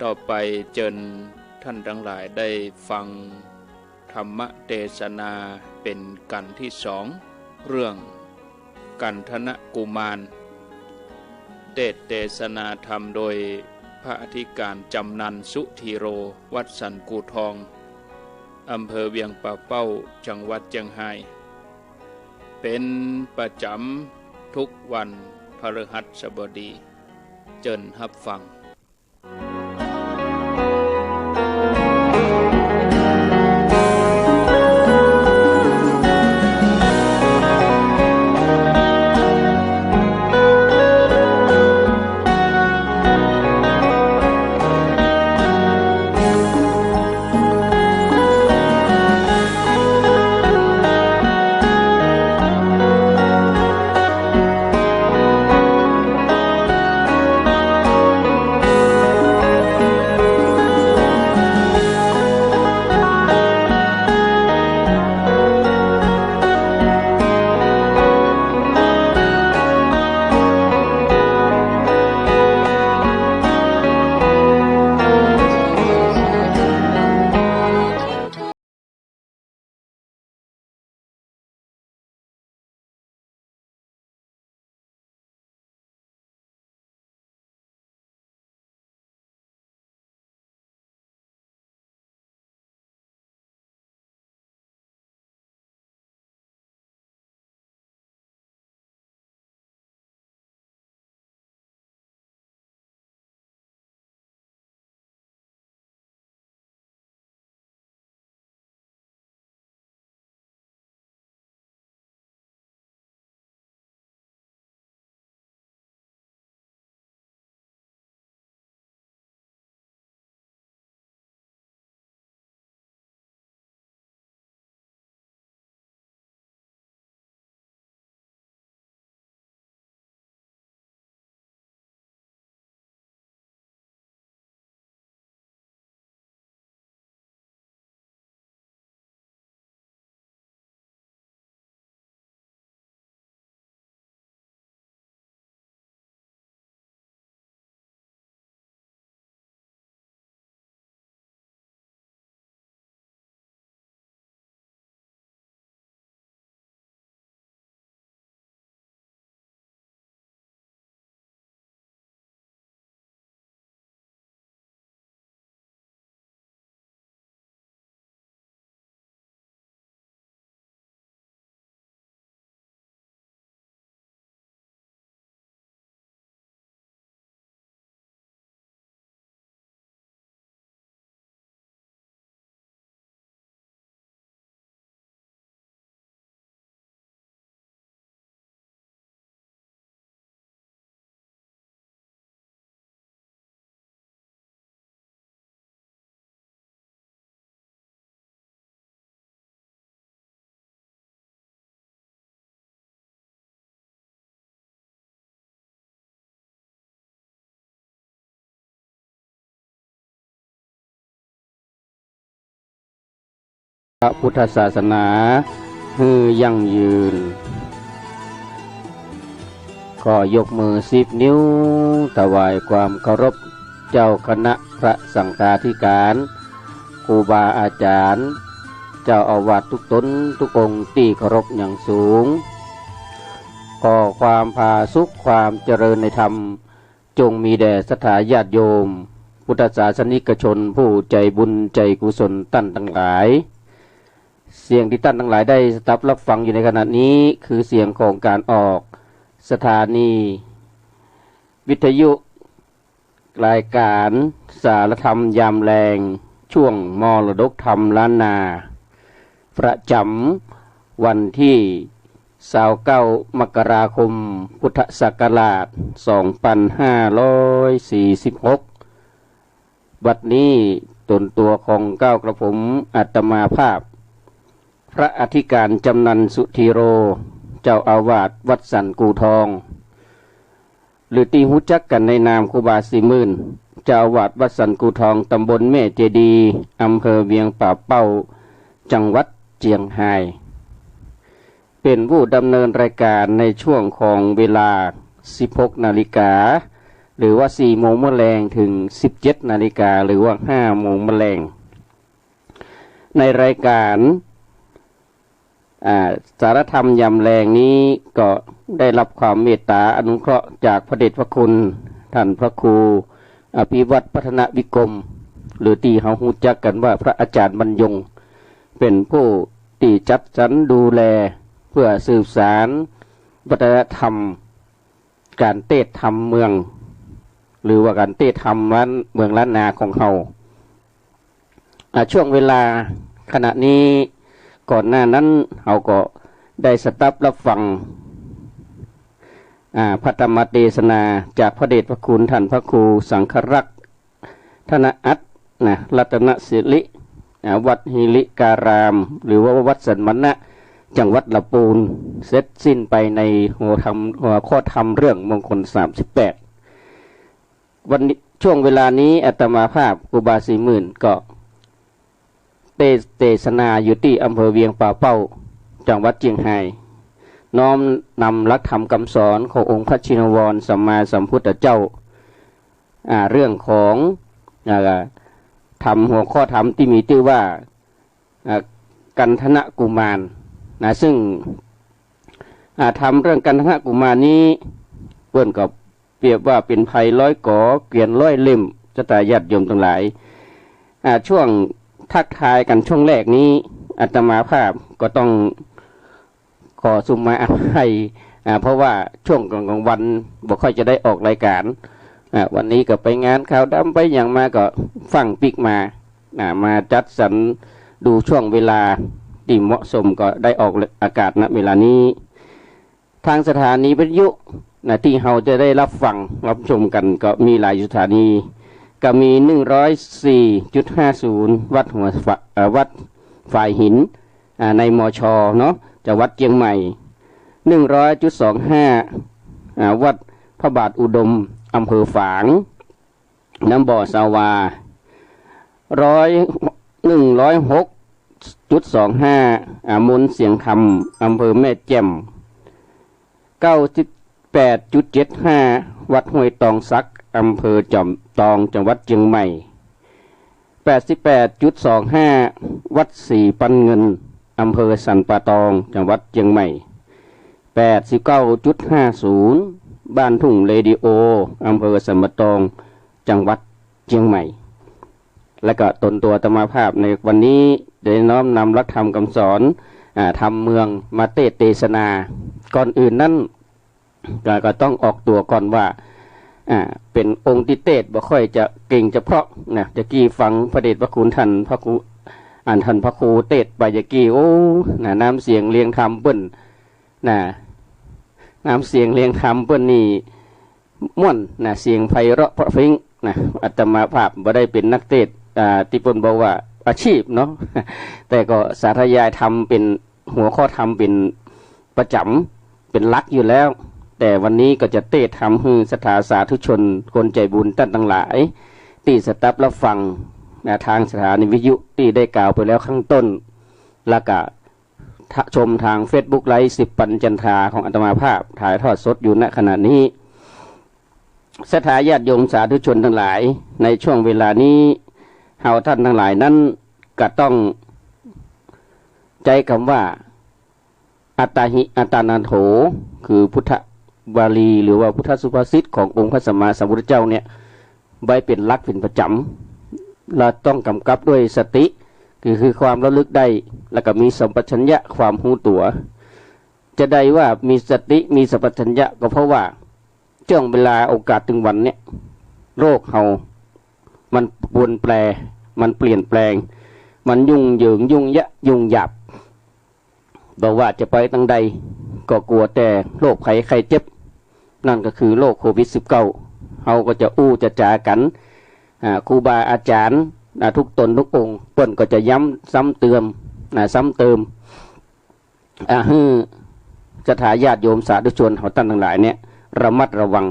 ต่อไปเจิญท่านทั้งหลายได้ฟังธรรมเทศนาเป็นกันที่2เรื่องกันธนกุมารเทศนาธรรมโดยพระอธิการจำนันสุธีโรวัดสันกูทองอำเภอเวียงป่าเป้าจังหวัดเชียงรายเป็นประจำทุกวันพฤหัสบดีเจิญรับฟังพระพุทธศาสนาฮือยั่งยืนก็ยกมือ10 นิ้วถวายความเคารพเจ้าคณะพระสังฆาธิการครูบาอาจารย์เจ้าอาวาสทุกตนทุกองค์ที่เคารพอย่างสูงขอความผาสุกความเจริญในธรรมจงมีแด่ศรัทธาญาติโยมพุทธศาสนิกชนผู้ใจบุญใจกุศลท่านทั้งหลายเสียงที่ท่านทั้งหลายได้สดับรับฟังอยู่ในขณะนี้คือเสียงของการออกสถานีวิทยุรายการสารธรรมยามแรงช่วงมรดกธรรมล้านนาประจำวันที่29 มกราคมพุทธศักราช 2546 บัดนี้ตนตัวของก้าวกระผมอาตมาภาพพระอธิการจำนันสุธีโรเจ้าอาวาสวัดสันกูทองหรือที่รู้จักกันในนามครูบาสีมื่นเจ้าอาวาสวัดสันกูทองตำบลแม่เจดีอำเภอเวียงป่าเป้าจังหวัดเชียงรายเป็นผู้ดำเนินรายการในช่วงของเวลา 16 นาฬิกา หรือว่า4 โมงแมลงถึง 17 นาฬิกาหรือว่า5 โมงแมลงในรายการสารธรรมยามแรงนี้ก็ได้รับความเมตตาอนุเคราะห์จากพระเดชพระคุณท่านพระครูอภิวัตรพัฒนวิกรมหรือที่เฮาฮู้จักกันว่าพระอาจารย์บรรยงเป็นผู้ที่จัดสรรดูแลเพื่อสืบสานวัฒนธรรมการเทศธรรมเมืองหรือว่าการเทศธรรมล้านเมืองล้านนาของเฮาช่วงเวลาขณะนี้ก่อนหน้านั้นเฮาก็ได้สดับรับฟังพระธรรมเทศนาจากพระเดชพระคุณท่านพระครูสังฆรักษ์ธนอัตรัตนศิริวัดหิริการามหรือว่าวัดสันมณะจังหวัดลำพูนเสร็จสิ้นไปในหัวข้อธรรมเรื่องมงคล38วันนี้ช่วงเวลานี้อาตมาภาพครูบา40,000ก็เทศนาอยู่ที่อำเภอเวียงป่าเป้าจังหวัดเชียงรายน้อมนำหลักธรรมคำสอนขององค์พระชินวรสัมมาสัมพุทธเจ้าเรื่องของธรรมหัวข้อธรรมที่มีชื่อว่ากันธนกุมารซึ่งธรรมเรื่องกันธนกุมารนี้เพื่อนก็เปรียบว่าเป็นไผ่ร้อยก่อเกวียนร้อยเล่มจะตายญาติโยมทั้งหลายช่วงทักทายกันช่วงแรกนี้อาตมาภาพก็ต้องขอสุมาอภัยเพราะว่าช่วงกลางวันบ่ค่อยจะได้ออกรายการวันนี้ก็ไปงานข่าวดำไปอย่างมาก็ฟังปิกมาจัดสรรดูช่วงเวลาที่เหมาะสมก็ได้ออกอากาศณเวลานี้ทางสถานีวิทยุที่เราจะได้รับฟังรับชมกันก็มีหลายสถานีก็มี 104.50 วัดวัดฝ่ายหินในมช.เนาะจังหวัดเชียงใหม่ 100.25 วัดพระบาทอุดมอำเภอฝางน้ำบ่อสาวา 106.25 มนเสียงคำอำเภอแม่แจ่ม 98.75 วัดห้วยตองซักอำเภอจอมตองจังหวัดเชียงใหม่ 88.25 วัดสีปันเงินอำเภอสันป่าตองจังหวัดเชียงใหม่ 89.50 บ้านทุ่งเรดิโออำเภอสันป่าตองจังหวัดเชียงใหม่และก็ตนตัวธรรมภาพในวันนี้ได้น้อมนำหลักธรรมคำสอนธรรมเมืองมาเทศนาก่อนอื่นนั้นก็ต้องออกตัวก่อนว่าเป็นองค์ที่เทศบ่ค่อยจะเก่งเฉพาะจะกี้ฟังพระเดชพระคุณท่านพระครูท่านพระครูเทศไปจะกี้โอ้น้ำเสียงเรียงธรรมเปิ้นน้ำเสียงเรียงธรรมเปิ้นนี่ม่วนเสียงไพเราะเพราะพริ้งอาตมาภาพบ่ได้เป็นนักเทศที่เปิ้นบอกว่าอาชีพเนาะแต่ก็สาธยายธรรมเป็นหัวข้อธรรมเป็นประจำเป็นหลักอยู่แล้วแต่วันนี้ก็จะเทศธรรมให้ศรัทธาสาธุชนคนใจบุญท่านทั้งหลายที่สดับรับฟังทางสถานีวิทยุที่ได้กล่าวไปแล้วข้างต้นแล้วก็ชมทาง Facebook ไลฟ์10 ปัญจันทราของอาตมาภาพถ่ายทอดสดอยู่ณขณะนี้ศรัทธาญาติโยมสาธุชนทั้งหลายในช่วงเวลานี้เฮาท่านทั้งหลายนั้นก็ต้องใจคำว่าอัตตาหิอัตตานันโถคือพุทธบาลีหรือว่าพุทธสุภาษิตขององค์พระสัมมาสัมพุทธเจ้าเนี่ยไว้เป็นหลักเป็นประจำเราต้องกำกับด้วยสติคือความระลึกได้แล้วก็มีสัมปชัญญะความรู้ตัวจะได้ว่ามีสติมีสัมปชัญญะก็เพราะว่าช่วงเวลาโอกาสถึงวันเนี่ยโรคเฮามันปวนแปรมันเปลี่ยนแปลงมันยุ่งเหยิงยุ่งยะยุ่งหยาบบอกว่าจะไปทางใดก็กลัวแต่โรคไข้เจ็บนั่นก็คือโรคโควิด-19 เฮาก็จะจะจากันครูบาอาจารย์ทุกตนทุกองค์เปิ้นก็จะย้ำซ้ำเติมให้ศรัทธาญาติโยมสาธุชนเฮาท่านทั้งหลายเนี่ยระมัดระวัง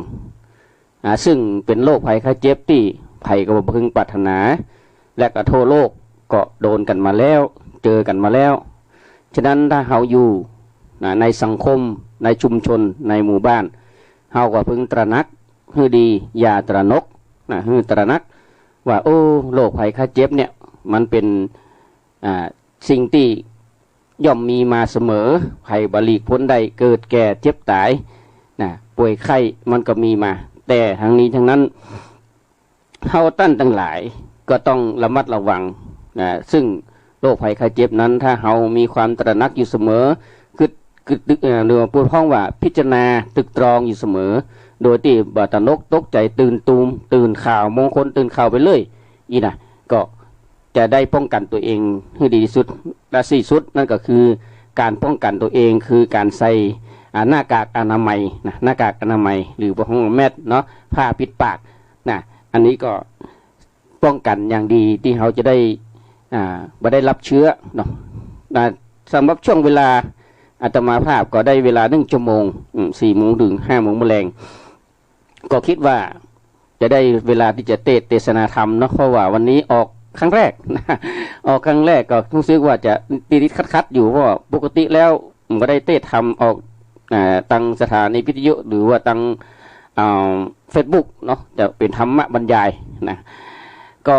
ซึ่งเป็นโรคภัยไข้เจ็บที่ภัยก็บ่พึงปรารถนาและก็ทั่วโลกก็โดนกันมาแล้วเจอกันมาแล้วฉะนั้นถ้าเฮาอยู่ในสังคมในชุมชนในหมู่บ้านเฮาก็พึงตระหนัก ฮือดีอย่าตระหนกนะฮือตระหนักว่าโอ้โรคภัยไข้เจ็บเนี่ยมันเป็นสิ่งที่ย่อมมีมาเสมอภัยบลีกพ้นใดเกิดแก่เจ็บตายนะป่วยไข้มันก็มีมาแต่ทั้งนี้ทั้งนั้นเฮาตั้นทั้งหลายก็ต้องระมัดระวังนะซึ่งโรคภัยไข้เจ็บนั้นถ้าเฮามีความตระหนักอยู่เสมอคือหรือพูดพ้องว่าพิจารณาตึกตรองอยู่เสมอโดยที่บ่ตระหนกตกใจตื่นตูมตื่นข่าวมงคลตื่นข่าวไปเลยอีนะก็จะได้ป้องกันตัวเองให้ดีที่สุดและที่สุดนั่นก็คือการป้องกันตัวเองคือการใส่หน้ากากอนามัยนะหน้ากากอนามัยหรือผ้าห่มแมสเนาะผ้าปิดปากนะอันนี้ก็ป้องกันอย่างดีที่เขาจะได้ไม่ได้รับเชื้อเนาะสำหรับช่วงเวลาอาตมาภาพก็ได้เวลา1 ชั่วโมง4 โมงถึง5 โมงแมลงก็คิดว่าจะได้เวลาที่จะเทศนาธรรมเนาะเพราะว่าวันนี้ออกครั้งแรกนะออกครั้งแรกก็รู้สึกว่าจะติดคัดอยู่เพราะปกติแล้วไม่ได้เทศธรรมออกตังสถานีวิทยุหรือว่าตังเฟซบุ๊กเนาะจะเป็นธรรมะบรรยายนะก็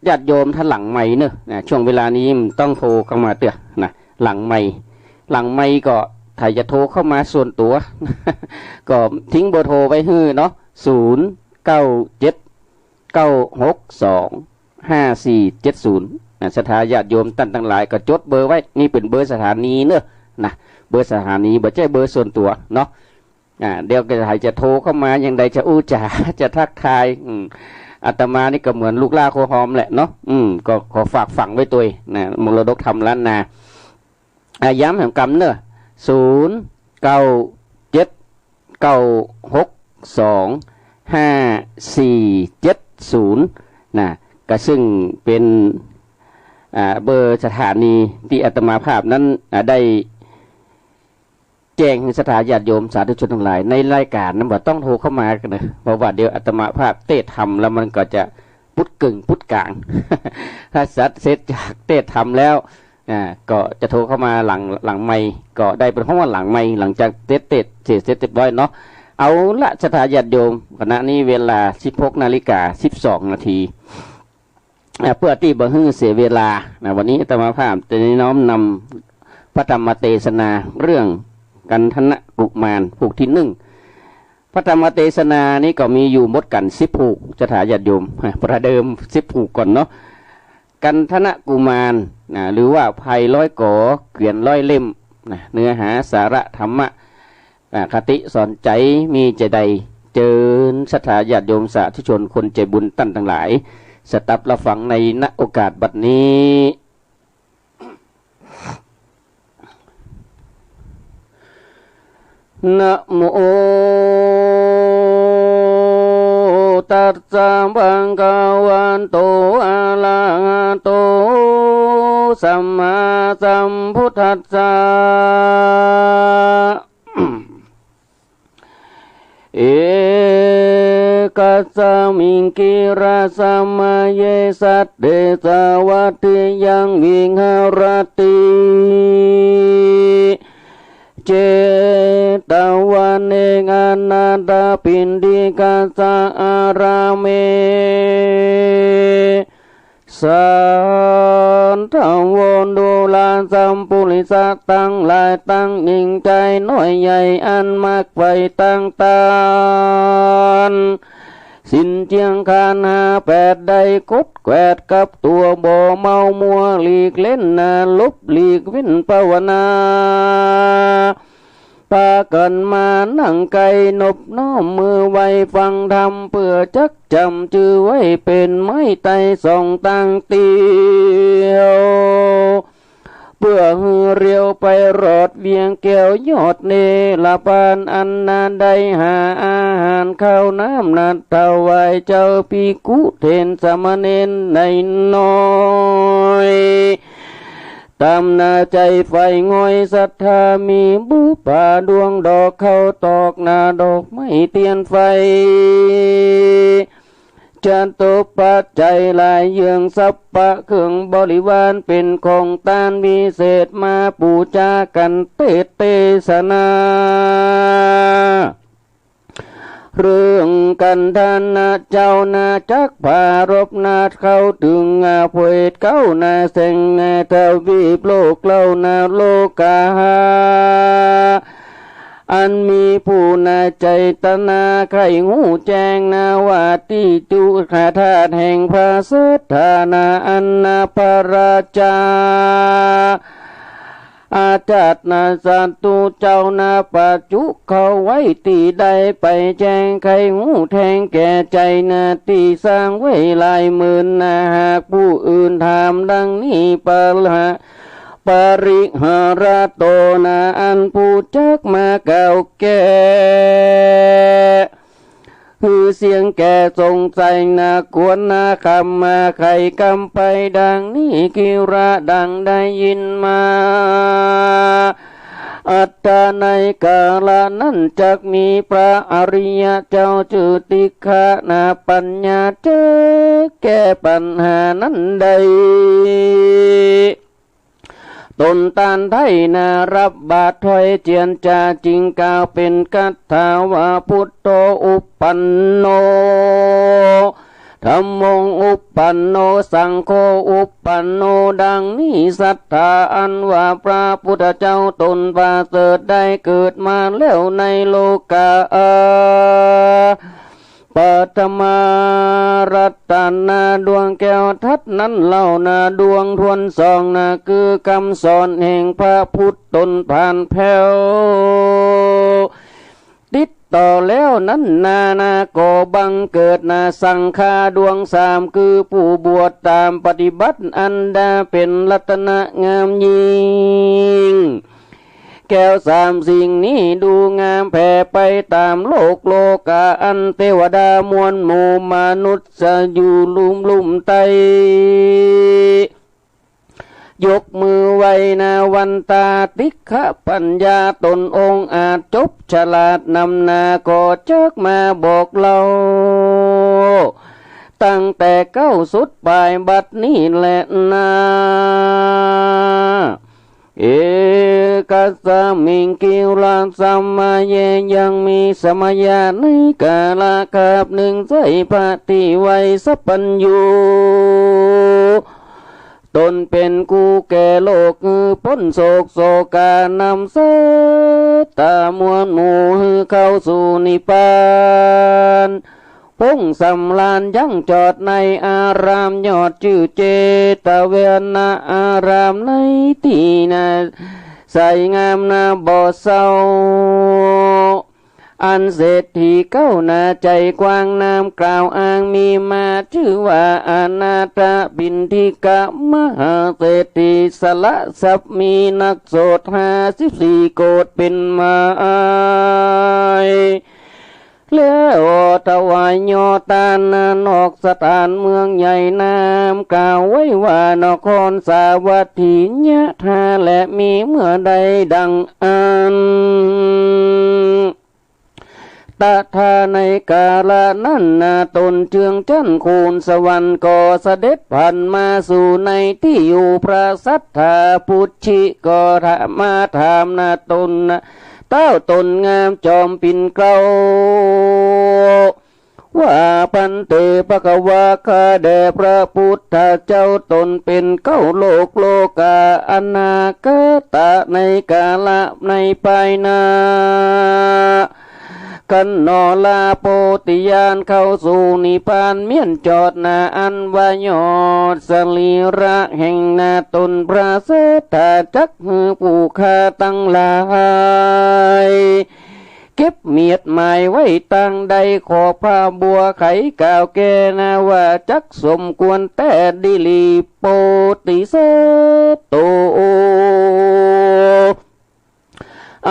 ญาติโยมท่านหลังใหม่เนอะนะช่วงเวลานี้ต้องโทรเข้ามาเตือนนะหลังใหม่ก็ถ้าจะโทรเข้ามาส่วนตัว ก็ทิ้งเบอร์โทรไว้ให้เนาะ0979625470สถาญาติโยมท่านทั้งหลายก็จดเบอร์ไว้นี่เป็นเบอร์สถานีเนอะนะเบอร์สถานีบ่ใช่เบอร์ส่วนตัวเนาะเดี๋ยวจะโทรเข้ามาอย่างใดจะอู้จ๋าจะทักทายอาตมานี่ก็เหมือนลูกล่าโคหอมแหละเนาะก็ขอฝากฝังไว้ตัวนะมรดกธรรมล้านนาย้ำแห่งกรรมเนอะ0979625470นะก็ซึ่งเป็นเบอร์สถานีที่อาตมาภาพนั้นได้แจ้งให้สถาญาติโยมสาธุชนทั้งหลายในรายการนั้นว่าต้องโทรเข้ามากันนะเพราะว่าเดี๋ยวอาตมาภาพเทศธรรมแล้วมันก็จะพุทธพุทธกลาง ถ้าสัตว์เสร็จจากเทศธรรมแล้วก็จะโทรเข้ามาหลังไม่ก็ได้เป็นเพราะว่าหลังไม่หลังจากเสร็จเรียบร้อยเนาะเอาละสถาญาติโยมขณะนี้เวลา 16:12 นาทีเพื่อที่บ่ให้เสียเวลาวันนี้อาตมาภาพจะน้อมนำพระธรรมเทศนาเรื่องกันทนะกุมารผูกที่1พระธรรมเทศนานี้ก็มีอยู่หมดกัน10 ผูกสถาญาติโยมประเดิม10 ผูกก่อนเนาะกันทนะกุมารหรือว่าภัย100 ก่อเกวียน100 เล่มเนื้อหาสาระธรรมะคติสอนใจมีใจใดเจริญสถาญาติโยมสาธุชนคนใจบุญตั้นทั้งหลายสตับรับฟังในณโอกาสบัดนี้นะโมตัสสะภะคะวะโตอะระหะโตสัมมาสัมพุทธัสสะเอกัสสมิงกิราสัมมาเยสัตเดสาวัตถิยังวิงหารติเจตวันเองอนันตปินดิกาสะอาราเมสันทวนดูลานสัมปุริสัตตั้งหลายตั้งยิ่งใจน้อยใหญ่อันมากไปตั้งตานสินเจียงคาน58ได้กดแกวดกับตัวบ่เมามัวหลีกเล่นลบหลีกวินภาวนาพากันมานั่งไก่นบน้อมมือไว้ฟังธรรมเพื่อจักจำชื่อไว้เป็นไม้ไต่ส่องตั้งเตียวเพื่อเรียวไปรอดเวียงแก้วยอดเนลปานอันนานได้หาอาหารข้าวน้ำนัดถวายเจ้าภิกขุเทนสามเณรในน้อยตามนาใจไฟง่อยศรัทธามีบุปผาดวงดอกเข้าตอกนาดอกไม่เตียนไฟจันตุปัจจัยหลายเยื่องสัพพะเครื่องบริวารเป็นของตานวิเศษมาปูจากันเทศนา เรื่องกันทานาเจ้านาจักพารบนาเข้าถึงเผยเก้านาเสงทวีปโลกเล่านาโลกาอันมีผู้นาใจตนาไข่หูแจงนาว่าติจุขาธาตุแห่งพระสัทธานาอันนาปราจาอาจาตนาสัตตุเจ้านาปัจจุเขาไว้ตีใดไปแจ้งไขหูแทงแก่ใจนาตีสร้างไว้หลายหมื่นนาหากผู้อื่นถามดังนี้ปะละปริหารโตนาอันผู้จักมาเก่าแก่คือเสียงแก่สงสัยนาควรนาคำมาไขกำไปดังนี้กิระดังได้ยินมาอัตตาในกาลนั้นจักมีพระอริยเจ้าจุติฆานาปัญญาเจแก้ปัญหานั้นใดตนตานไทยนารับบาทถอยเจียนจาจริงกล่าวเป็นกัตถาวาพุทโธอุปปันโนธัมโมอุปปันโนสังโฆอุปปันโนดังนี้ศรัทธาอันว่าพระพุทธเจ้าตนประเสริฐได้เกิดมาแล้วในโลกาปัตมารัตนาดวงแก้วทัดนั้นเล่านาดวงทวนสองนาคือคำสอนแห่งพระพุทธตนผ่านแผ่วติดต่อแล้วนั้นนาก็บังเกิดนาสังฆาดวงสามคือผู้บวชตามปฏิบัติอันดาเป็นรัตนะงามยิ่งแก้วสามสิ่งนี้ดูงามแผ่ไปตามโลกาอันเทวดามวลหมู่มนุษย์จะอยู่ลุ่มไตยกมือไว้นาวันตาติขะปัญญาตนองค์อาจจบฉลาดนำนาก็เจิกมาบอกเราตั้งแต่เก้าสุดปลายบัดนี้แหละนาเอกสามิงกิรังสัมมาเยยังมีสมัยาในกาลคาบหนึ่งใส่ปฏิไว้สัพพัญญูตนเป็นกูแก่โลกพ้นโศกโศกานำเสตามวลหมู่เข้าสู่นิพพานพงสำลานยังจอดในอารามยอดชื่อเจตเวนะอารามในที่นาใสงามนาบ่อเศร้าอันเศรษฐีเก้านาใจกว้างนามกล่าวอ้างมีมาชื่อว่าอนาถบิณฑิกะมหาเศรษฐีสละทรัพย์มีนักโสด54 โกฏเป็นมาแล้วถวายยอตานนอกสถานเมืองใหญ่นามกล่าวไว้ว่านครสาวัตถีญะทาและมีเมื่อใดดังอันตถาในกาลนั้นตนเจืองจันคูณสวรรค์ก็เสด็จผ่านมาสู่ในที่อยู่พระสัทธาพุทธิก็มาถามตนเต้าตนงามจอมปิ่นเกล้าว่าพันเตภควาคาแด่พระพุทธเจ้าตนเป็นเก้าโลกาอนาคตในกาละในภายนากันนอลาโปติยานเข้าสู่นิพพานเมียนจอดนาอันวายอดสลีระแห่งนาตนพระเสถาจักมือผู้ฆ่าตั้งหลายเก็บเมียดหมายไว้ตั้งใดขอผ้าบัวไขกล่าวแก่นาว่าจักสมควรแต่ดิลีโปติเสโต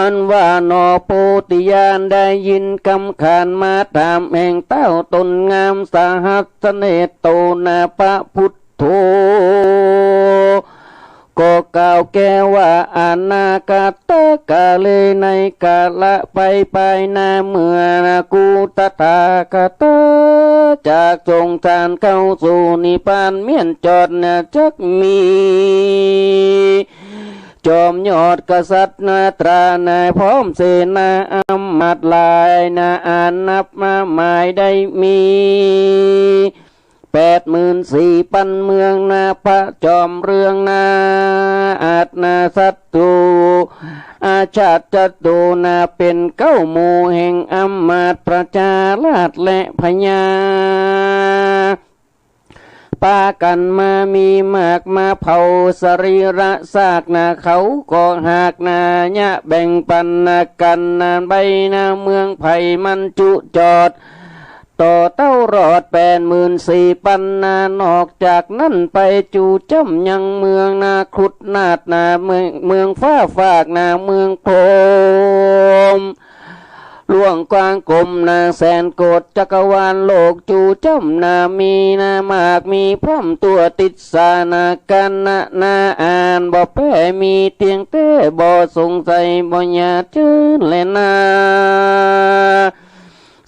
อันว่านอโพธิญาณได้ยินคำขานมาถามแห่งเต้าตนงามสหัสเนโตนาพระพุทโธก็กล่าวแก้ว่าอนาคตกาเลในกาละไปนาเมื่อกูตถาคตจากทรงทานเข้าสู่นิพพานเมียนจอดจักมีจ จอมยอดกษัตริย์นาตรานาพร้อมเสนาอำมาตย์ลายนาอ่านนับมาหมายได้มี84,000เมืองนาพระจอมเรืองนาอาจนาศัตรูอาชาติจตุนาเป็นเก้าหมู่แห่งอำมาตย์ประชาราษฎร์และพญาปากันมามีมากมาเผาสรีระซากนาเขาก็หากนาญะแบ่งปันนากันนาใบนาเมืองไผ่มันจุจอดต่อเต้ารอด84,000นานอกจากนั้นไปจูจ้ำยังเมืองนาครุฑนาดนาเมืองฟ้าฝากนาเมืองโพมล่วงกวางกลมนาแสนโกฏจักรวาลโลกจูจ้ำนามีนามากมีพร่ำตัวติดสานากันนาอ่านบ่แพ้มีเตียงเต้บ่สงสัยบ่อยาจื้อและนา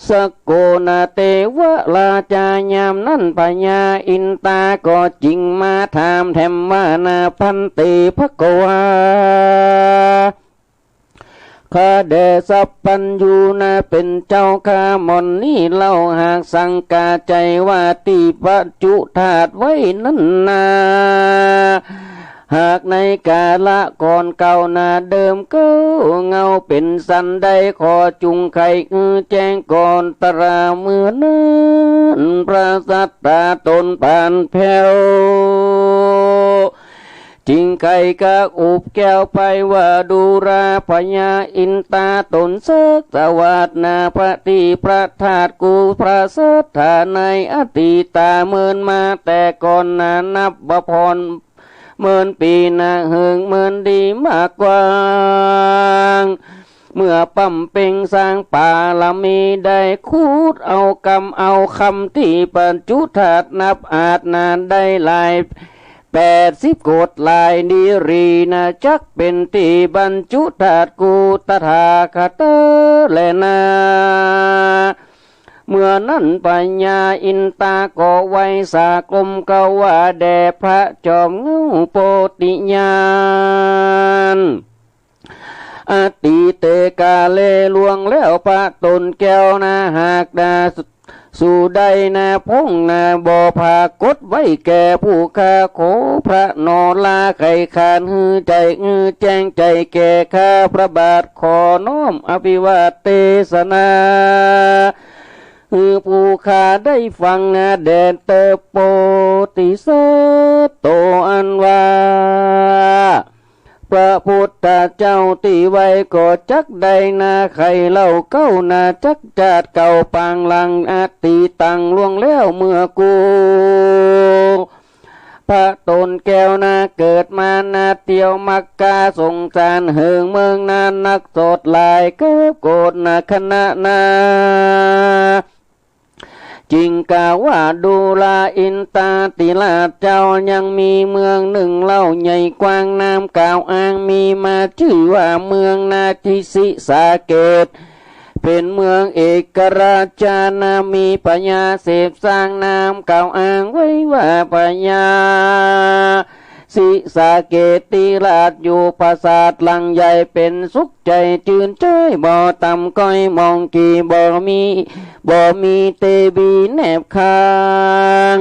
สโกนาเตวะลาจายามนั้นพญาอินตาก็จริงมาถามแถมว่านาพันติภกวาข้าเดสัพพัญญูนาเป็นเจ้าข้ามอนนี่เล่าหากสังกาใจว่าตีปัจจุธาตุไว้นั้นนาหากในกาละก่อนเก่านาเดิมเก้าเงาเป็นสันได้ขอจุงไข่แจ้งก่อนตราเมื่อนั้นพระสัตตาตนปานแผ่วจริงไข่กะอุบแก้วไปว่าดูราพญาอินตาตนเสกสวัสนาพระติพระธาตุกูพระสัทธาในอติตาเมินมาแต่ก่อนนานับบพรเมินปีนาเหิงเมินดีมากกว่างเมื่อปั๊มเป่งสร้างป่าละมีได้คูดเอากำเอาคำที่ปัญจุธาตุนับอาจนานได้หลาย80โกฏลายนิรีนาจักเป็นที่บรรจุธาตุกูตถาคตและนาเมื่อนั้นปัญญาอินตาก็ไว้สากลมกว่าแด่พระจอมเงาโพธิญาณอติเตกาเลลวงแล้วพระตนแก้วนาหากดาสู่ใดนาพงนาบ่อผากดไว้แก่ผู้ข้าโขพระนอลาไข่ขานหือใจแจ้งใจแก่ข้าพระบาทขอน้อมอภิวาทเทศนาผู้ข้าได้ฟังแดนเตโปติสโตอันว่าพระพุทธเจ้าตีไว้ก็จักได้นาไข่เล่าเก้านาจักจาดเก่าปางหลังอาติตังล่วงแล้วเมื่อกูพระตนแก้วนาเกิดมานาเตียวมักกาสงสารเหิงเมืองนานักโสดลายเกิดโกดนาคณะนาจริงกาว่าดูลาอินตาติลาเจ้ายังมีเมืองหนึ่งเล่าใหญ่กว้างน้ำกล่าวอ้างมีมาชื่อว่าเมืองนาทิสิสาเกตเป็นเมืองเอกราชานามีปัญญาเสพสร้างน้ำกล่าวอ้างไว้ว่าปัญญาสิสาเกติราชอยู่ปราสาทหลังใหญ่เป็นสุขใจจื่นจ้อยบ่ต่ำก้อยมองกี่บ่มีเตบีแนบข้าง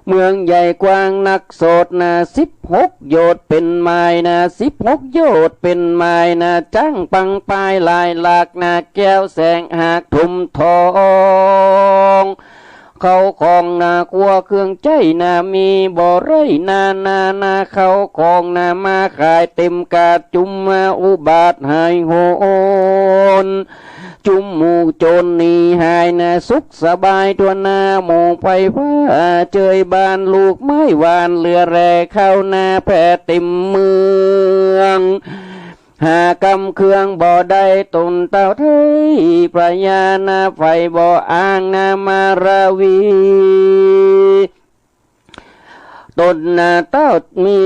เมืองใหญ่กว้างนักโสดนา16 โยชน์เป็นไม้นา16 โยชน์เป็นไม้นาจังปังปลายลายหลากนาแก้วแสงหากทุ่มทองเขาของนาคัวเครื่องใจนามีบ่อไรนาเขาของนามาขายเต็มกาดจุมมาอุบาทหายโหนจุมหมู่โจรนี่หายนาสุขสบายตัวนาหมู่ไฟฟ้าเจยบานลูกไม้หวานเรือแร่เข้านาแผ่เต็มเมืองหากำเครื่องบ่อได้ตนเต่าเทยพระยานาไฟบ่ออ่างนามาราวีตนนาเต้ามี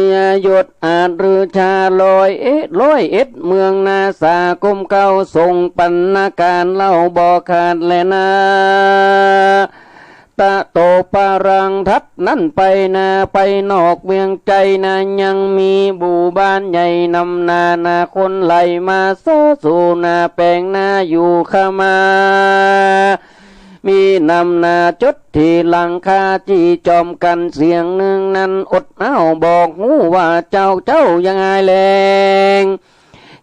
ยศอาจหรือชา101เมืองนาสากมเก่าทรงปันนาการเล่าบ่ขาดแลนาต ตะโตปารังทัดนั่นไปนาไปนอกเวียงใจนายังมีบูบ้านใหญ่นำนาคนไหลมาเสสู่นาแปลงนาอยู่ขมามีนำนาจดที่หลังคาจีจอมกันเสียงหนึ่งนั้นอดเอาบอกหูว่าเจ้ายังไงแรง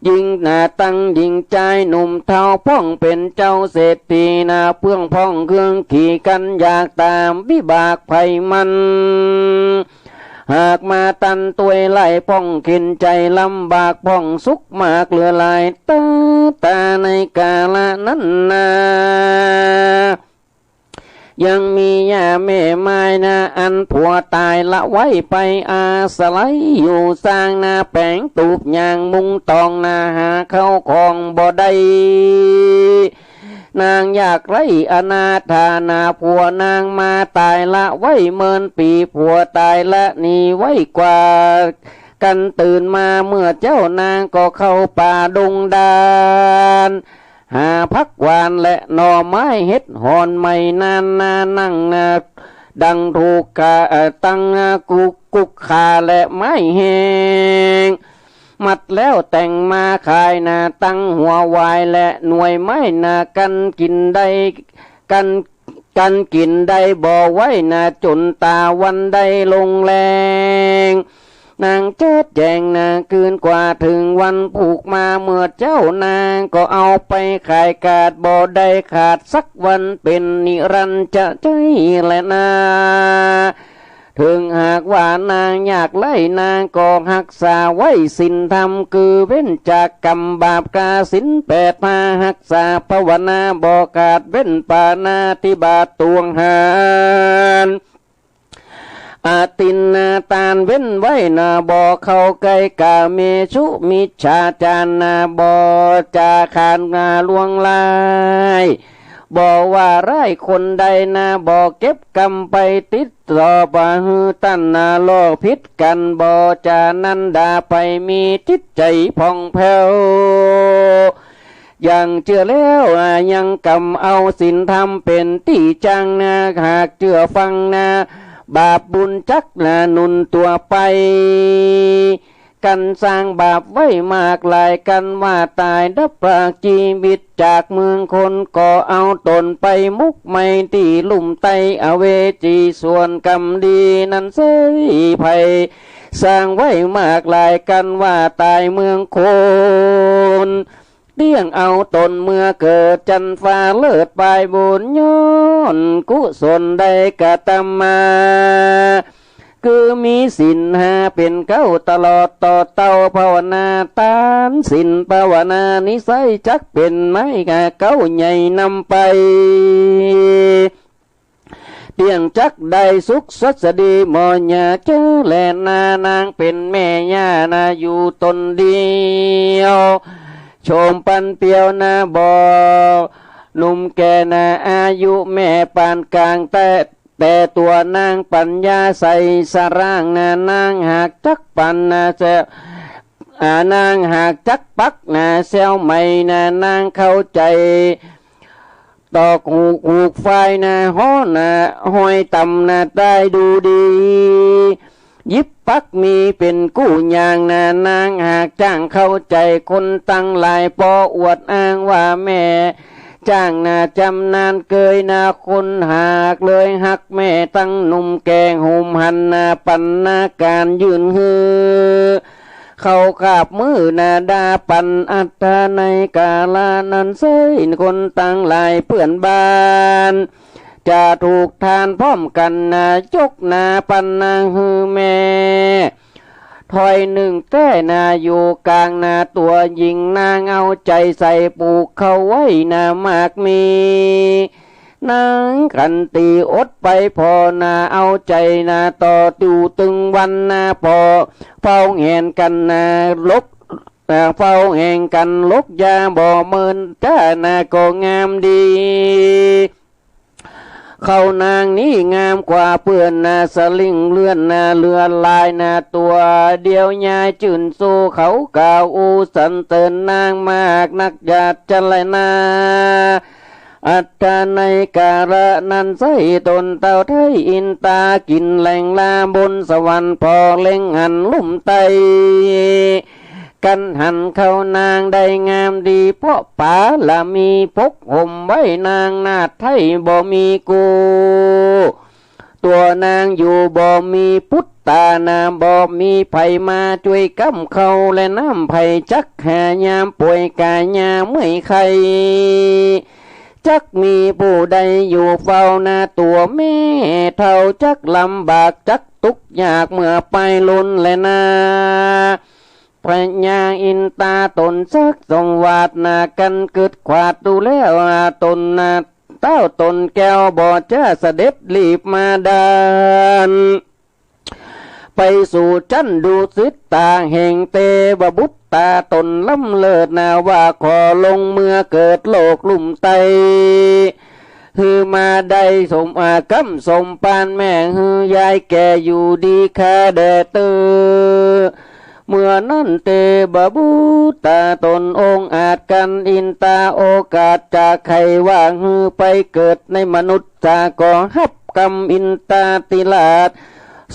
ยิงหน้าตั้งยิงใจหนุ่มเท้าพ่องเป็นเจ้าเศรษฐีนาเพื่องพ่องเครื่องขี่กันอยากตามวิบากภัยมันหากมาตันตัวไล่พ่องขินใจลำบากพ่องสุขมากเหลือหลายตาในกาลนั้นนายังมีย่าแม่ไม้นาอันผัวตายละไว้ไปอาสไลอยู่สร้างนาแปงตูบยางมุงตองนาหาเข้าของบ่ได้นางอยากไรอนาถานาผัวนางมาตายละไว้เมินปีผัวตายละนี่ไว้กว่ากันตื่นมาเมื่อเจ้านางก็เข้าป่าดงดานหาพักหวานและหน่อไม้เฮ็ดหอนไม่นานนั่งดังถูกกะตั้งกุกขาและไม้แหงมัดแล้วแต่งมาขายตั้งหัววายและหน่วยไม้กันกินได้กันกินได้บ่ไว้จนตาวันได้ลงแรงนางเจิดแจงคืนกว่าถึงวันผูกมาเมื่อเจ้านางก็เอาไปขายกาดบ่ได้ขาดสักวันเป็นนิรันดร์จะใจแลนาถึงหากว่านางอยากไล่นางก็รักษาไว้ศีลธรรมคือเว้นจากกรรมบาปกาศีล8มารักษาภาวนาบ่ขาดเว้นปานาติบาตตวงหารอาตินนาตานเว้นไว้บ่เข้าใกล้กาเมชุมิจฉาจารบ่จาขานลวงลายบ่ว่าร้ายคนใดบ่เก็บกรรมไปติดต่อบ่ฮือตั้นโลกพิษกันบ่จานันดาไปมีจิตใจผ่องแผ้วยังเชื่อแล้วยังกำเอาศีลธรรมเป็นที่จังหากเชื่อฟังบาปบุญจักหนุนตัวไปกันสร้างบาปไว้มากหลายกันว่าตายดับปรากชีวิตจากเมืองคนก็เอาตนไปมุกไม่ที่ลุ่มไตอเวจีส่วนกรรมดีนั้นเสยภัยสร้างไว้มากหลายกันว่าตายเมืองคนเลี้ยงเอาตนเมื่อเกิดจันฟ้าเลิศปลายบุญย้อนกุศลได้กะตำมาคือมีศีลห้าเป็นเก้าตลอดต่อเต้าภาวนาตานศีลภาวนานิสัยจักเป็นไม้กะเก้าใหญ่นำไปเตียงจักได้สุขสัสดีมอญาเจอแลนางเป็นแม่ย่าอยู่ตนเดียวชมปันเปียวบ่หนุ่มแก่อายุแม่ปานกลางแต่ตัวนางปัญญาใสสร่างนางหากจักปันเซนางหากจักปักเซลไม่นางเข้าใจตอกหูกไฟฮ้อนห้อยต่ำได้ดูดียิบปักมีเป็นกู้ยางนางหากจ้างเข้าใจคนตั้งหลายปออวดอ้างว่าแม่จ้างจำนานเกยคนหากเลยหักแม่ตั้งหนุ่มแกงหุมหันปันการยืนฮือเขาขาบมือดาปันอัตตาในกาลานันเสยคนตั้งหลายเพื่อนบ้านจะถูกทานพร้อมกันยกปันฮือแม่ถอยหนึ่งแต่อยู่กลางตัวยิงนางเอาใจใส่ปลูกเขาไว้มากมีนางขันตีอดไปพอเอาใจต่อตูตึงวันพอเฝ้าแห่งกันลบเฝ้าแห่งกันลกยาบ่เมินจ้าก็งามดีเขานางนี้งามกว่าเปื่อนสลิงเลื่อนเรือลายตัวเดียวยายจื่นสู้เขากาวอูสันเตินนางมากนักหยาดจันไร อัตตาในกาละนันใส่ตนเต่าไทยอินตากินแหล่งลาบนสวรรค์พอเล็งหันลุ่มไตกันหันเข้านางได้งามดีเพราะป่าละมีพกห่มไว้นางนาไทยบ่มีกูตัวนางอยู่บ่มีพุทธานาบ่มีไผมาช่วยกำเขาและน้ำไผจักหายามป่วยกายาเมื่อยไข้จักมีผู้ใดอยู่เฝ้าหน้าตัวแม่เท่าจักลำบากจักทุกข์ยากเมื่อไปล้นและนาพระญาอินตาตนสักทรงวาดนากันเกิดขวาดดูแล้วตนนาเต้าตนแก้วบ่อจะเสด็จรีบมาดานไปสู่จันดูสิตาแห่งเตวบุตตาตนล้ำเลิศนาว่าขอลงเมื่อเกิดโลกลุ่มไตฮือมาได้สมอากำสมปานแม่ฮือยายแก่อยู่ดีคาแดเตอเมื่อนั้นเตบะบุตาตนองค์อาจกันอินตาโอกาสจากใครว่างฮือไปเกิดในมนุษย์จาก็ฮับกรรมอินตาติลาด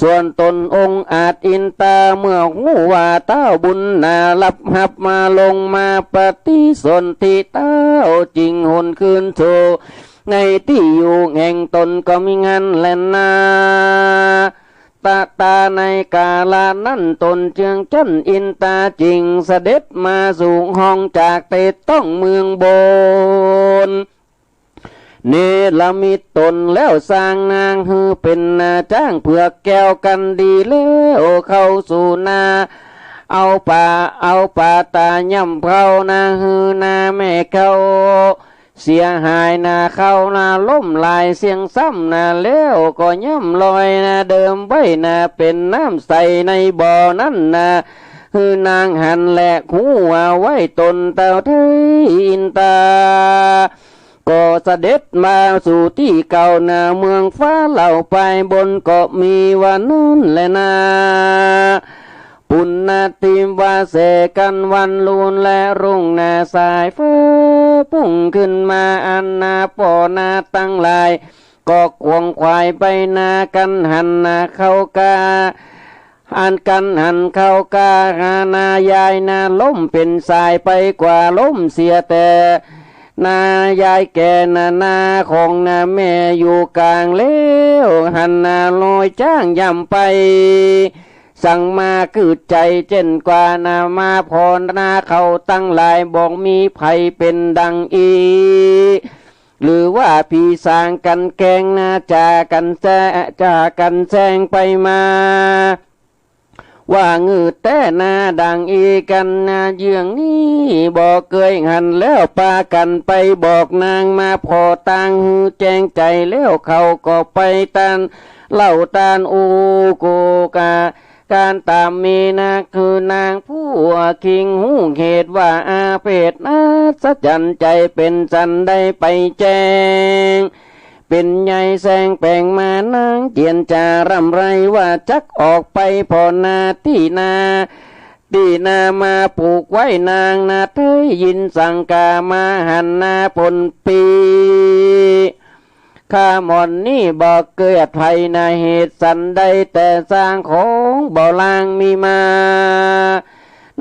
ส่วนตนองค์อาจอินตาเมื่อหูว่าเต้าบุญนารับหับมาลงมาปฏิสนธิเต้าจริงหนคืนโชในที่อยู่แห่งตนก็มีงานแลนาตาในกาลานั้นตนเจืองจันอินตาจริงเสด็จมาสู่ห้องจากเตต้องเมืองบนเนรมิตตนแล้วสร้างนางฮือเป็นนาจ้างเผือกแก้วกันดีแล้วเข้าสู่นาเอาป่าตาย่ำเขานาฮือนาแม่เขาเสียหายนาเข้านาล้มลายเสียงซ้ำนาแล้วก็ย่ำลอยนาเดิมไว้นาเป็นน้ำใสในบ่อนั้นนาคือนางหันแหลกหัวไว้ตนเต่าไทยอินตาก็เสด็จมาสู่ที่เก่านาเมืองฟ้าเหล่าไปบนก็มีวันนั้นแหละนาปุณณติมวาเสกันวันลูนและรุ่งนาสายฟ้าพุ่งขึ้นมาอันนาปอนาตั้งหลายก็ควงควายไปนากันหันนาเข้ากาอันกันหันเข้ากาหานายายนาล้มเป็นสายไปกว่าล้มเสียแต่นายายแก่นาของนาแม่อยู่กลางเลี้ยวหันนาลอยจ้างย่ำไปสั่งมาคือใจเจนกว่านามาพรนาเขาตั้งหลายบอกมีไผเป็นดังอีหรือว่าพี่สร้างกันแกงนาจากันแซงไปมาว่าเงือแต่นาดังอีกันนาเยื่องนี้บอกเกยหันแล้วปากันไปบอกนางมาพอตังแจ้งใจแล้วเขาก็ไปตันเล่าตานอูโกกาการตามมีนาคือนางผู้คิงหูเหตุว่าอาเพศนาสัจจันใจเป็นสันได้ไปแจ้งเป็นใหญ่แสงแปลงมานางเจียนจารำไรว่าจักออกไปพอนาที่นามาปลูกไว้นางนาเทยยินสังกามาหันนาผลปีข้าหมอนนี่บอกเกิดไทยนาเหตุสันใดแต่สร้างของบ่อลางมีมา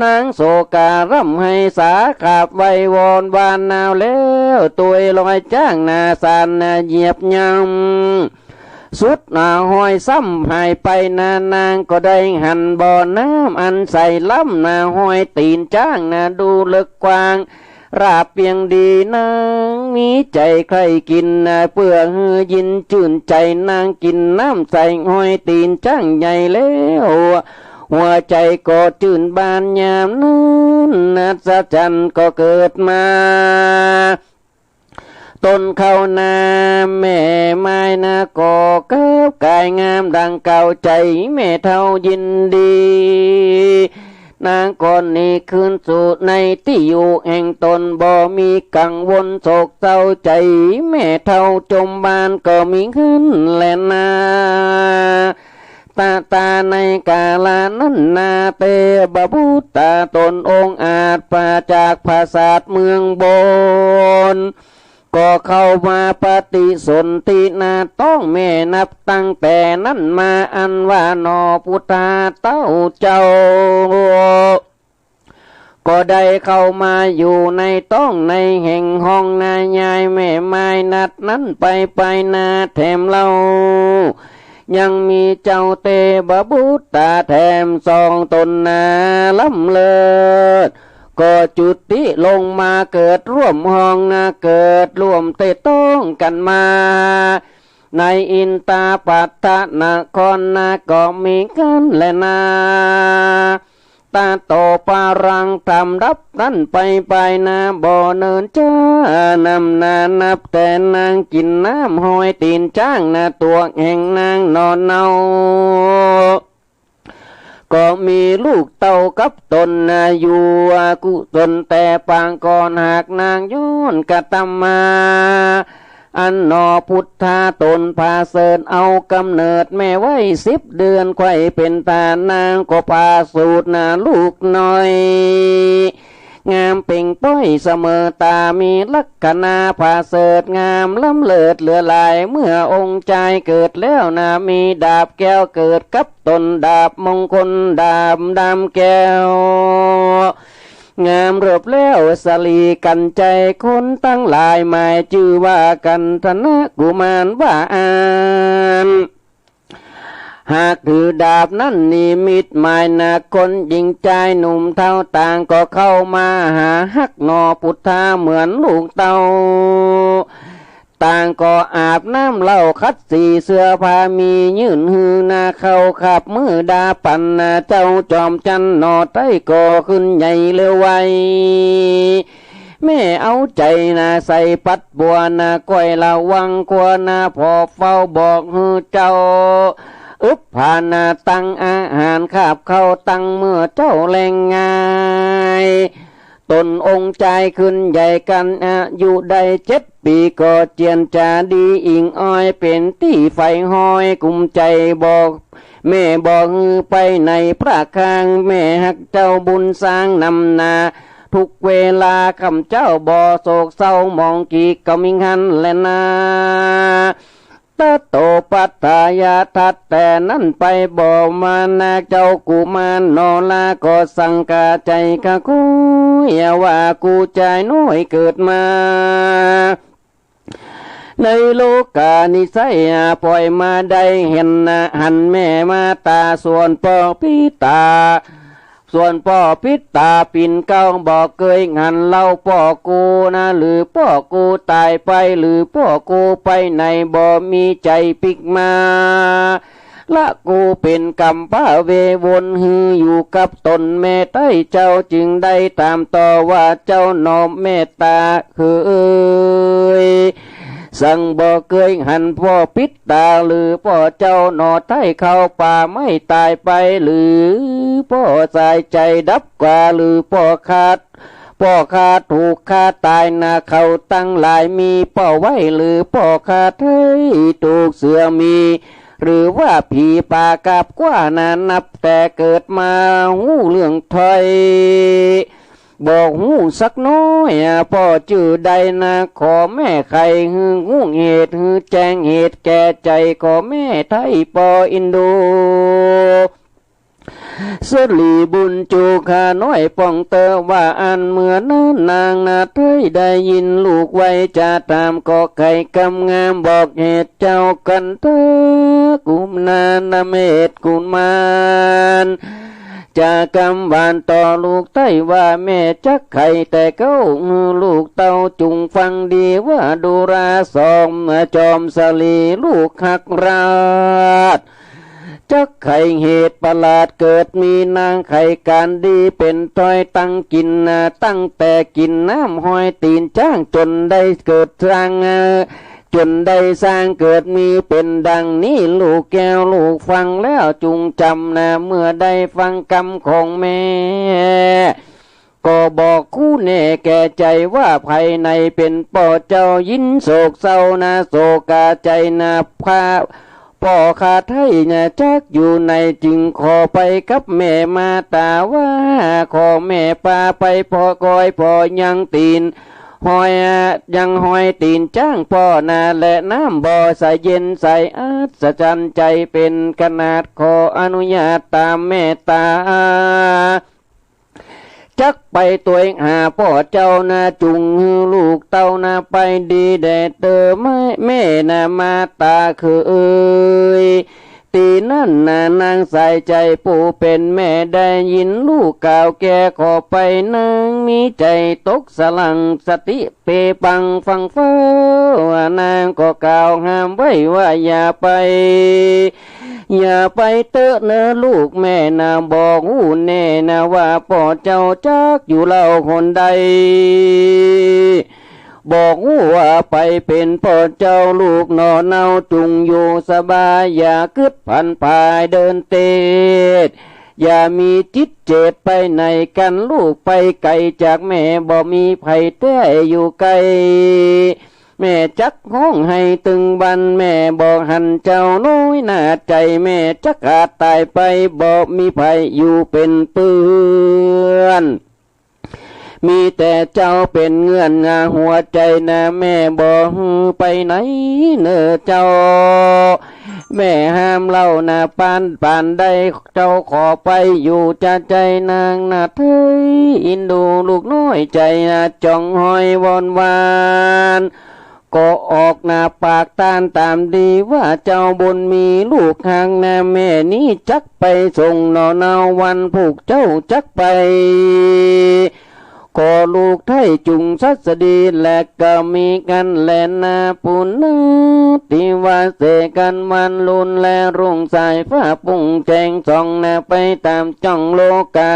นางโศการ่ำให้สาขาบไว้วอนวานนาวแล้วตัวลอยจ้างนาสานนาเหยียบยำสุดหน้าห้อยซ้ำหายไปนางก็ได้หันบ่อน้ำอันใส่ล้ำนาห้อยตีนจ้างนาดูลึกกว้างราบเพียงดีนางมีใจใครกินเพื่อยินชื่นใจนางกินน้ำใส่ห้อยตีนจ้างใหญ่แล้วหัวใจก็ชื่นบานยามนั้นนัศจันก็เกิดมาต้นเข้านาแม่ไม้นาก่อเก้ากายงามดังเก่าใจแม่เท่ายินดีนางก่อนนี้คืนสู่ในที่อยู่แห่งตนบ่มีกังวลโศกเศร้าใจแม่เท่าจมบานก็มีขึ้นแลนาตาในกาลานั้นนาเตบะบุตาตนองอาจปาจากภาษาเมืองบน ก็เข้ามาปฏิสนธินาต้องแม่นับตั้งแต่นั้นมาอันว่านอพุทธาเต้าเจ้าก็ได้เข้ามาอยู่ในต้องในแห่งห้องนายายแม่ไม้นัดนั้นไปนาแถมเล่ายังมีเจ้าเตบะบุตตาแถมสองตนนาล้ำเลิศก็จุติลงมาเกิดร่วมห้องนาเกิดร่วมเตต้องกันมาในอินตาปัตตนครนาก็มีกันแลนาตาโตปารังทำรับนั้นไปนาบ่อเนินจ้านำนานับแต่นางกินน้ำหอยตีนจ้างนาตัวแห่งนางนอนเนาก็มีลูกเต่ากับตนอยู่กุตนแต่ปางก่อนหากนางย้อนกะตำมาอันนอพุทธาตนพาเสดเอากำเนิดแม่ไว้10 เดือนไข่เป็นตานางก็พาสูตรลูกน้อยงามเป่งป้อยเสมอตามีลักษณะพาเสดงามล้ำเลิศเหลือหลายเมื่อองค์ใจเกิดแล้วมีดาบแก้วเกิดกับตนดาบมงคลดาบดำแก้วงามเรือบแล้วสลีกันใจคนตั้งหลายหมายชื่อว่ากันธนกุมารว่าอ่านหากถือดาบนั้นนิมิตหมายคนหญิงใจหนุ่มเท่าต่างก็เข้ามาหาฮักนอพุทธาเหมือนลูกเต่าต่างก็อาบน้ำเล่าคัดสีเสื้อผ้ามียื่นหือเข้าขับมือดาปันเจ้าจอมจันนอไต้ก็ขึ้นใหญ่เร็วไวแม่เอาใจใส่ปัดบัวก้อยระวังกลัวพอเฝ้าบอกฮือเจ้าผ่านตั้งอาหารขาบเข้าตั้งเมื่อเจ้าแรงง่ายตนองค์ใจขึ้นใหญ่กันอยู่ได้7 ปีก็เจียนจาดีอิงอ้อยเป็นที่ไฟห้อยกุมใจบอกแม่บอกไปในพระคางแม่หักเจ้าบุญสร้างนำนาทุกเวลาคำเจ้าบ่โศกเศร้ามองกีก็มิหันแลนาตะโตปัตตายาทัดแต่นั้นไปบ่มานาเจ้ากุมารนอลาก็สังกาใจกะคุยว่ากูใจน้อยเกิดมาในโลกานิสัยปล่อยมาได้เห็นหันแม่มาตาส่วนพ่อพิตาส่วนพ่อพิตาปิ่นเก้าบอกเคยหันเล่าพ่อกูหรือพ่อกูตายไปหรือพ่อกูไปไหนบ่มีใจปิกมาละกูเป็นกำป้าเววนฮืออยู่กับตนแม่ใต้เจ้าจึงได้ตามต่อว่าเจ้านอมเมตตาคือสั่งบอกเคยหันพ่อพิษตาหรือพ่อเจ้าหนอไทยเข้าป่าไม่ตายไปหรือพ่อสายใจดับกว่าหรือพ่อขาดถูกฆ่าตายเขาตั้งหลายมีพ่อไว้หรือพ่อขาดให้ถูกเสือมีหรือว่าผีป่ากับกว่านับแต่เกิดมาหูเรื่องไทยบอกหูสักน้อยพ่อชื่อใดขอแม่ไข่หูเหตุแจ้งเหตุแก่ใจขอแม่ไทยปออินโดสลีบุญจูขาน้อยป้องเตอว่าอันเมื่อนั้นนางไทยได้ยินลูกไว้จะตามก็ไข่กำงามบอกเหตุเจ้ากันเถอะกุมนเมตกุมารจะกำบานต่อลูกไต้ว่าแม่จักไข่แต่เก้าลูกเต้าจุงฟังดีว่าดูราสมจอมสลีลูกหักราชจักไข่เหตุประหลาดเกิดมีนางไข่การดีเป็นต้อยตั้งกินตั้งแต่กินน้ำห้อยตีนจ้างจนได้เกิดสร้างจนได้สร้างเกิดมีเป็นดังนี้ลูกแก้วลูกฟังแล้วจุงจำเมื่อได้ฟังคำของแม่ก็บอกคู่แน่แก่ใจว่าภายในเป็นป่อเจ้ายินโศกเศร้าโศกาใจพาป่อขาไทยจักอยู่ในจึงขอไปกับแม่มาตาว่าขอแม่ปาไปพอกอยพอยังตีน หอยยังหอยตีนจ้างพ่อนาและน้ำบ่อใสเย็นใสอัศจรรย์ใจเป็นขนาดขออนุญาตตามเมตตาจักไปตัวเองหาพ่อเจ้านาจุงลูกเต้านาไปดีแดดเตอไม่แม่นามาตาคือตีนั่นนางใส่ใจผู้เป็นแม่ได้ยินลูกกล่าวแก่ขอไปนางมีใจตกสลังสติเปปังฟังเฟ้อนางก็กล่าวห้ามไว้ว่าอย่าไปเตอะเนอลูกแม่นาบอกหูแน่นาว่าพ่อเจ้าจักอยู่เล่าคนใดบอกว่าไปเป็นพ่อเจ้าลูกนอนเนาจุงอยู่สบายอย่าคึดพันพายเดินเตดอย่ามีจิตเจตไปไหนกันลูกไปไกลจากแม่บ่มีไผแท้อยู่ไกลแม่จักห้องให้ตึงบันแม่บอกหันเจ้าน้อยหน้าใจแม่จักอาจตายไปบ่มีไผอยู่เป็นเปื้อนมีแต่เจ้าเป็นเงื่อนงาหัวใจนะแม่บอกไปไหนเนอเจ้าแม่ห้ามเล่านะปานได้เจ้าขอไปอยู่จะใจนางนะเธออินดูลูกน้อยใจนะจ้องหอยวอนวานก็ออกหน้าปากตานตามดีว่าเจ้าบุญมีลูกห่างนะแม่นี้จักไปส่งนอนเอาวันผูกเจ้าจักไปก็ลูกไทยจุงสัสดีและก็มีกันแลนาปุณณติวาเสกันวันลุนและรุ่งสายฟ้าปุ่งแจงส่องนาไปตามจ้องโลกา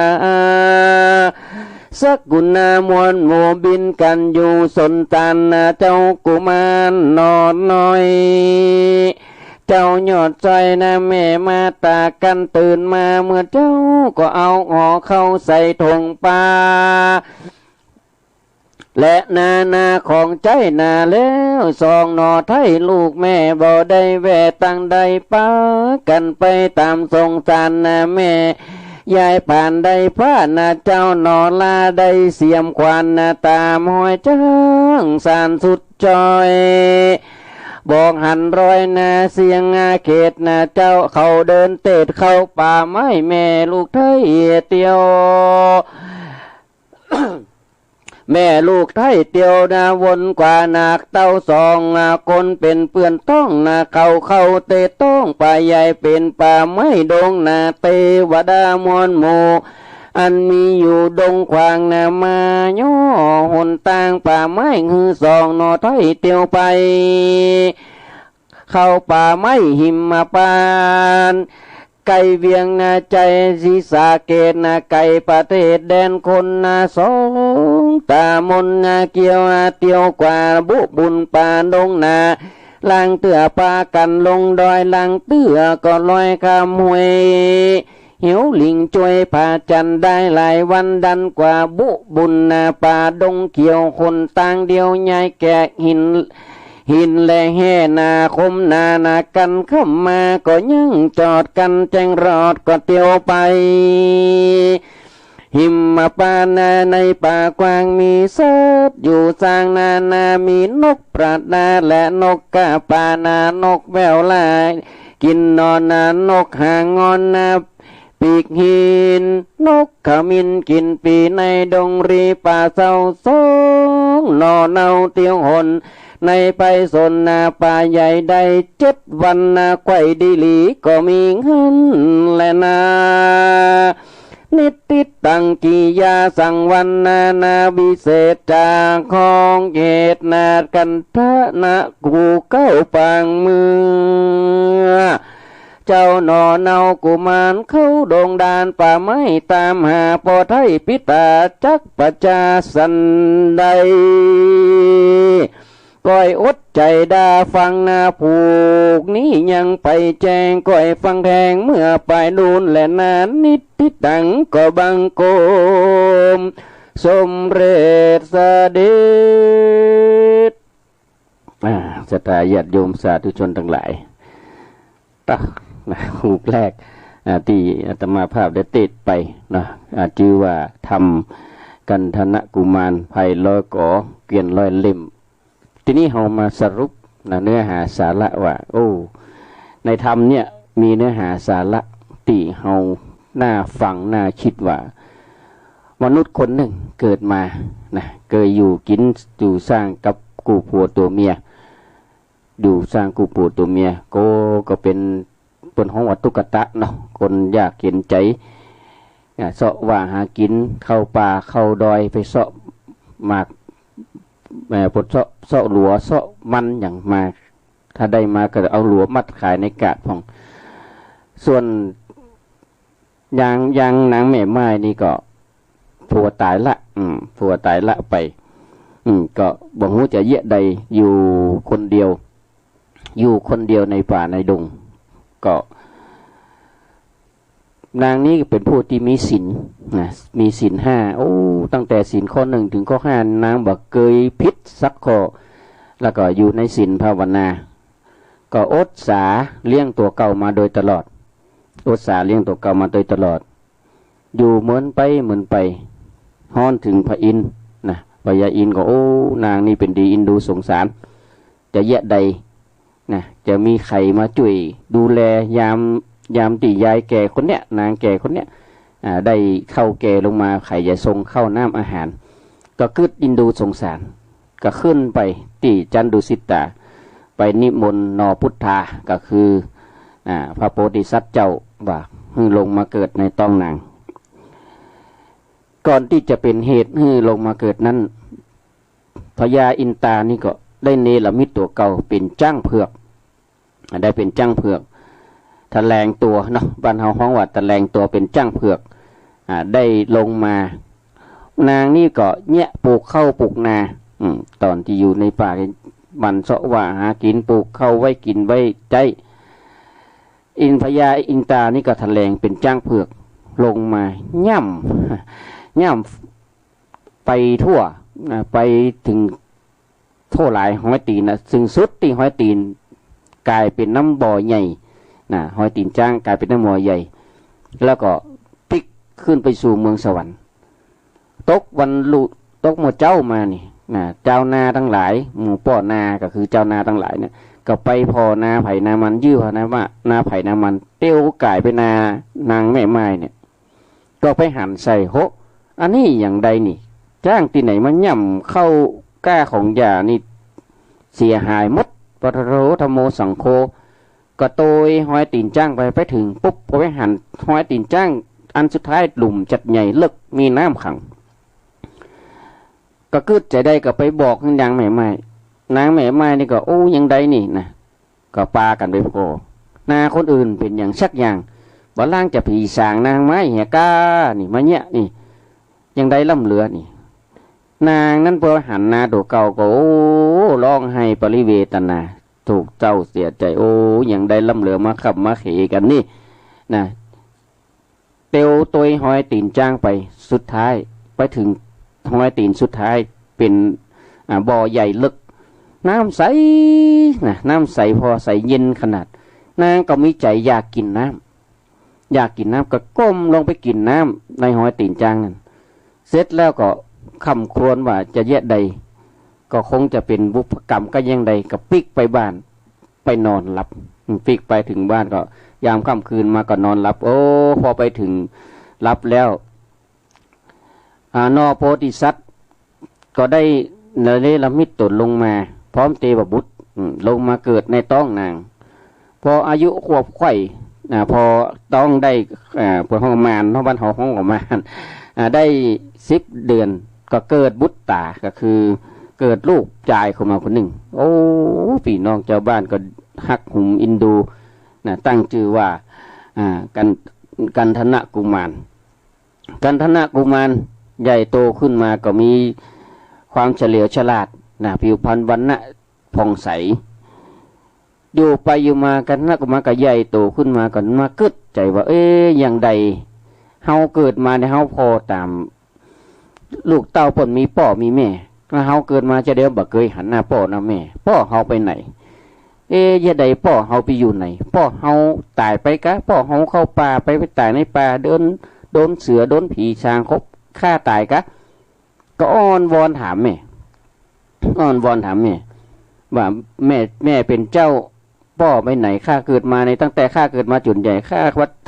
สักกุณามวลโมบินกันอยู่สนตานนาเจ้ากุมารนอนน้อยเจ้ายอดใจนะแม่มาตากันตื่นมาเมื่อเจ้าก็เอาห่อเข้าใส่ถุงปลาและนาของใจนาแล้วสองหนอไทยลูกแม่บ่ได้แวะตั้งใดป้ากันไปตามทรงสารนะแม่ยายผ่านได้พระนาเจ้าหนอลาได้เสียมควันนาตามหอยจ้างสารสุดจอยบอกหันรอยนาเสียงเขตนาเจ้าเขาเดินเตดเข้าป่าไม้แม่ลูกไทยเตียว แม่ลูกไทยเตียวนาวนกว่านาคเต้าสองคนเป็นเปื่อนต้องนาเข้าเตะต้องป่าใหญ่เป็นป่าไม้ดงนาเตวดามวนโมอันมีอยู่ดงขวางนามาย่อหนต่างป่าไม้หือสองนอไทยเตียวไปเข้าป่าไม้หิมปานไก่เวียงนาใจศีสาเกตนาไก่ประเทศแดนคนนาสองตามนนาเกี่ยวเตียวกว่าบุบุญป่าดงนาลังเตือปากันลงดอยลังเตือก็ลอยคำหวยหิวลิงช่วยผ่าจันได้หลายวันดันกว่าบุบุญนาป่าดงเกี่ยวคนต่างเดียวใหญ่แก่หินและแห่นาคมนากันเข้ามาก็ยังจอดกันแจงรอดก็เตียวไปหิมปานาในป่ากว้างมีเสดอยู่สร้างนามีนกปราดนาและนกกาปานานกแววลายกินนอนนกหางอนนาปีกหินนกขมินกินปีในดงรีป่าเศร้าสองนอเนาเตียวหนในไปสนนาป่าใหญ่ได้7 วันนาไข่ดีหลีก็มีเงินและนานิติตังกิยาสังวันนาวิเศษจากของเหตุนากันทะนะกูเก้าปางมือเจ้าหนอเนากุมารเข้าดงดานป่าไม้ตามหาปอไทยพิตาจักประจาสันใดก้อยอดใจดาฟังนาผูกนี้ยังไปแจงก้อยฟังแทงเมื่อไปดูนและนานนิดทิตังก็บังโกมสมเร็จสเด็จศรัทธาญาติโยมสาธุชนทั้งหลายหูกแรกที่อาตมาภาพได้เตดไปนะชื่อว่าทำ กันธนกุมารไผ่ลอยก่อเกวียนลอยเล่มทีนี้เรามาสรุปเนื้อหาสาระว่าโอ้ในธรรมเนี่ยมีเนื้อหาสาระที่เราน่าฟังน่าคิดว่ามนุษย์คนหนึ่งเกิดมาเคยอยู่กินอยู่สร้างกับกูผัวตัวเมียอยู่สร้างกูผัวตัวเมียก็เป็นห้องวัตถุกตะเนาะคนยากเข็นใจเสาะว่าหากินเข้าป่าเข้าดอยไปเสาะหมากปลดเสาะหลัวเสาะมันอย่างมาถ้าได้มาก็เอาหลัวมัดขายในกาดของส่วนอย่างนางแม่ไม้นี่ก็ผัวตายละผัวตายละไปก็บอกว่าจะเยะใดอยู่คนเดียวในป่าในดงก็นางนี้เป็นผู้ที่มีศีลมีศีล5โอ้ตั้งแต่ศีลข้อ1ถึงข้อ5นางบอกเคยผิดสักข้อแล้วก็อยู่ในศีลภาวนาก็อดสาเลี้ยงตัวเก่ามาโดยตลอดอยู่เหมือนไปฮ้อนถึงพระอินทร์พญาอินทร์ก็โอ้นางนี่เป็นดีอินดูสงสารจะแยะใดจะมีใครมาช่วยดูแลยามตียายแก่คนเนี้ยนางแก่คนเนี้ยได้เข้าแก่ลงมาใครจะส่งเข้าน้ำอาหารก็กึดอินดูสงสารก็ขึ้นไปที่จันดุสิตาไปนิมนต์นอพุทธาก็คือพระโพธิสัตว์เจ้าว่าให้ลงมาเกิดในต้องนางก่อนที่จะเป็นเหตุให้ลงมาเกิดนั้นพญาอินตานี่ก็ได้เนรมิตตัวเก่าเป็นจ้างเผือกได้เป็นจ้างเผือกแถลงตัวเนาะบ้านเฮาฮ้องว่าแถลงตัวเป็นจ้างเผือกได้ลงมานางนี่ก็เนี่ยปลูกข้าวปลูกนาตอนที่อยู่ในป่ามันเสาะว่าหากินปลูกข้าวไว้กินไว้ใจพญาอินตานี่ก็แถลงเป็นจ้างเผือกลงมาย่ำไปทั่วไปถึงทั่วหลายห้อยตีนซึ่งสุดที่ห้อยตีนกลายเป็นน้ำบ่อใหญ่ห้อยตีนจ้างกลายเป็นน้ำบ่อใหญ่แล้วก็พลิกขึ้นไปสู่เมืองสวรรค์ตกหมดเจ้ามานี่เจ้านาทั้งหลายหมู่ป่อนาก็คือเจ้านาทั้งหลายเนี่ยก็ไปพอนาไผ่นามันยื้อนะว่านาไผ่นามันเตี้ยวกลายไปนางแม่ไม้เนี่ยก็ไปหันใส่โหอันนี้อย่างใดนี่จ้างที่ไหนมันย่ำเข้าก้าของยานี่เสียหายมดปทโรธโมสังโฆก็โตยห้อยตีนจ้างไปถึงปุ๊บก็ไปหันห้อยตีนจ้างอันสุดท้ายหลุมจัดใหญ่เลิกมีน้ำขังก็กึดใจได้ก็ไปบอกนางแม่ไม้นางแม่ไม้นี่ก็โอ้ยังใดนี่ก็ปากันไปพอนาคนอื่นเป็นอย่างสักอย่างบ่ล่างจะผีสางนางไม้เหี่ยก้านี่มาเนี่ยนี่ยังได้ล่ำเหลือนี่นางนั้นพอหันนาตัวเก่าก็โอ้ร้องให้ปริเวทนาถูกเจ้าเสียใจโอ้ยังได้ล่ำเหลือมาขับมาเขกันนี่เตียวตัวห้อยตีนจ้างไปสุดท้ายไปถึงห้อยตีนสุดท้ายเป็นบ่อใหญ่ลึกน้ำใสน้ำใสพอใสเย็นขนาดนางก็มีใจอยากกินน้ำก็ก้มลงไปกินน้ำในห้อยตีนจ้างนั่นเสร็จแล้วก็คำครวญว่าจะแยะใดก็คงจะเป็นบุพกรรมก็ยังใดก็ปิกไปบ้านไปนอนหลับปิกไปถึงบ้านก็ยามค่ำคืนมาก็นอนหลับโอ้พอไปถึงหลับแล้วนอโพธิสัตว์ก็ได้เนรมิตตนลงมาพร้อมเทวบุตรลงมาเกิดในต้องนางพออายุขวบไข่พอต้องได้พอห้องมานห้องบ้านห้องของมานได้10 เดือนก็เกิดบุตรตาก็คือเกิดลูกชายเข้ามาคนหนึ่งโอ้พี่น้องเจ้าบ้านก็ฮักหุมอินดูตั้งชื่อว่ากันธนกุมารใหญ่โตขึ้นมาก็มีความเฉลียวฉลาดผิวพรรณวรรณะผ่องใสอยู่ไปอยู่มากันธนกุมารก็ใหญ่โตขึ้นมาก่อนมากึดใจว่าอย่างใดเฮาเกิดมาในเฮาพอตามลูกเต้าป่นมีพ่อมีแม่เฮาเกิดมาจะเดียวบ่เคยหันหน้าพ่อหน้าแม่พ่อเฮาไปไหนยะใดพ่อเฮาไปอยู่ไหนพ่อเฮาตายไปกะพ่อเฮาเข้าป่าไปตายในป่าโดนเสือโดนผีช้างคบฆ่าตายกะ ก็อ้อนวอนถามแม่อ้อนวอนถามแม่ว่าแม่เป็นเจ้าพ่อไปไหนข้าเกิดมาในตั้งแต่ข้าเกิดมาจุนใหญ่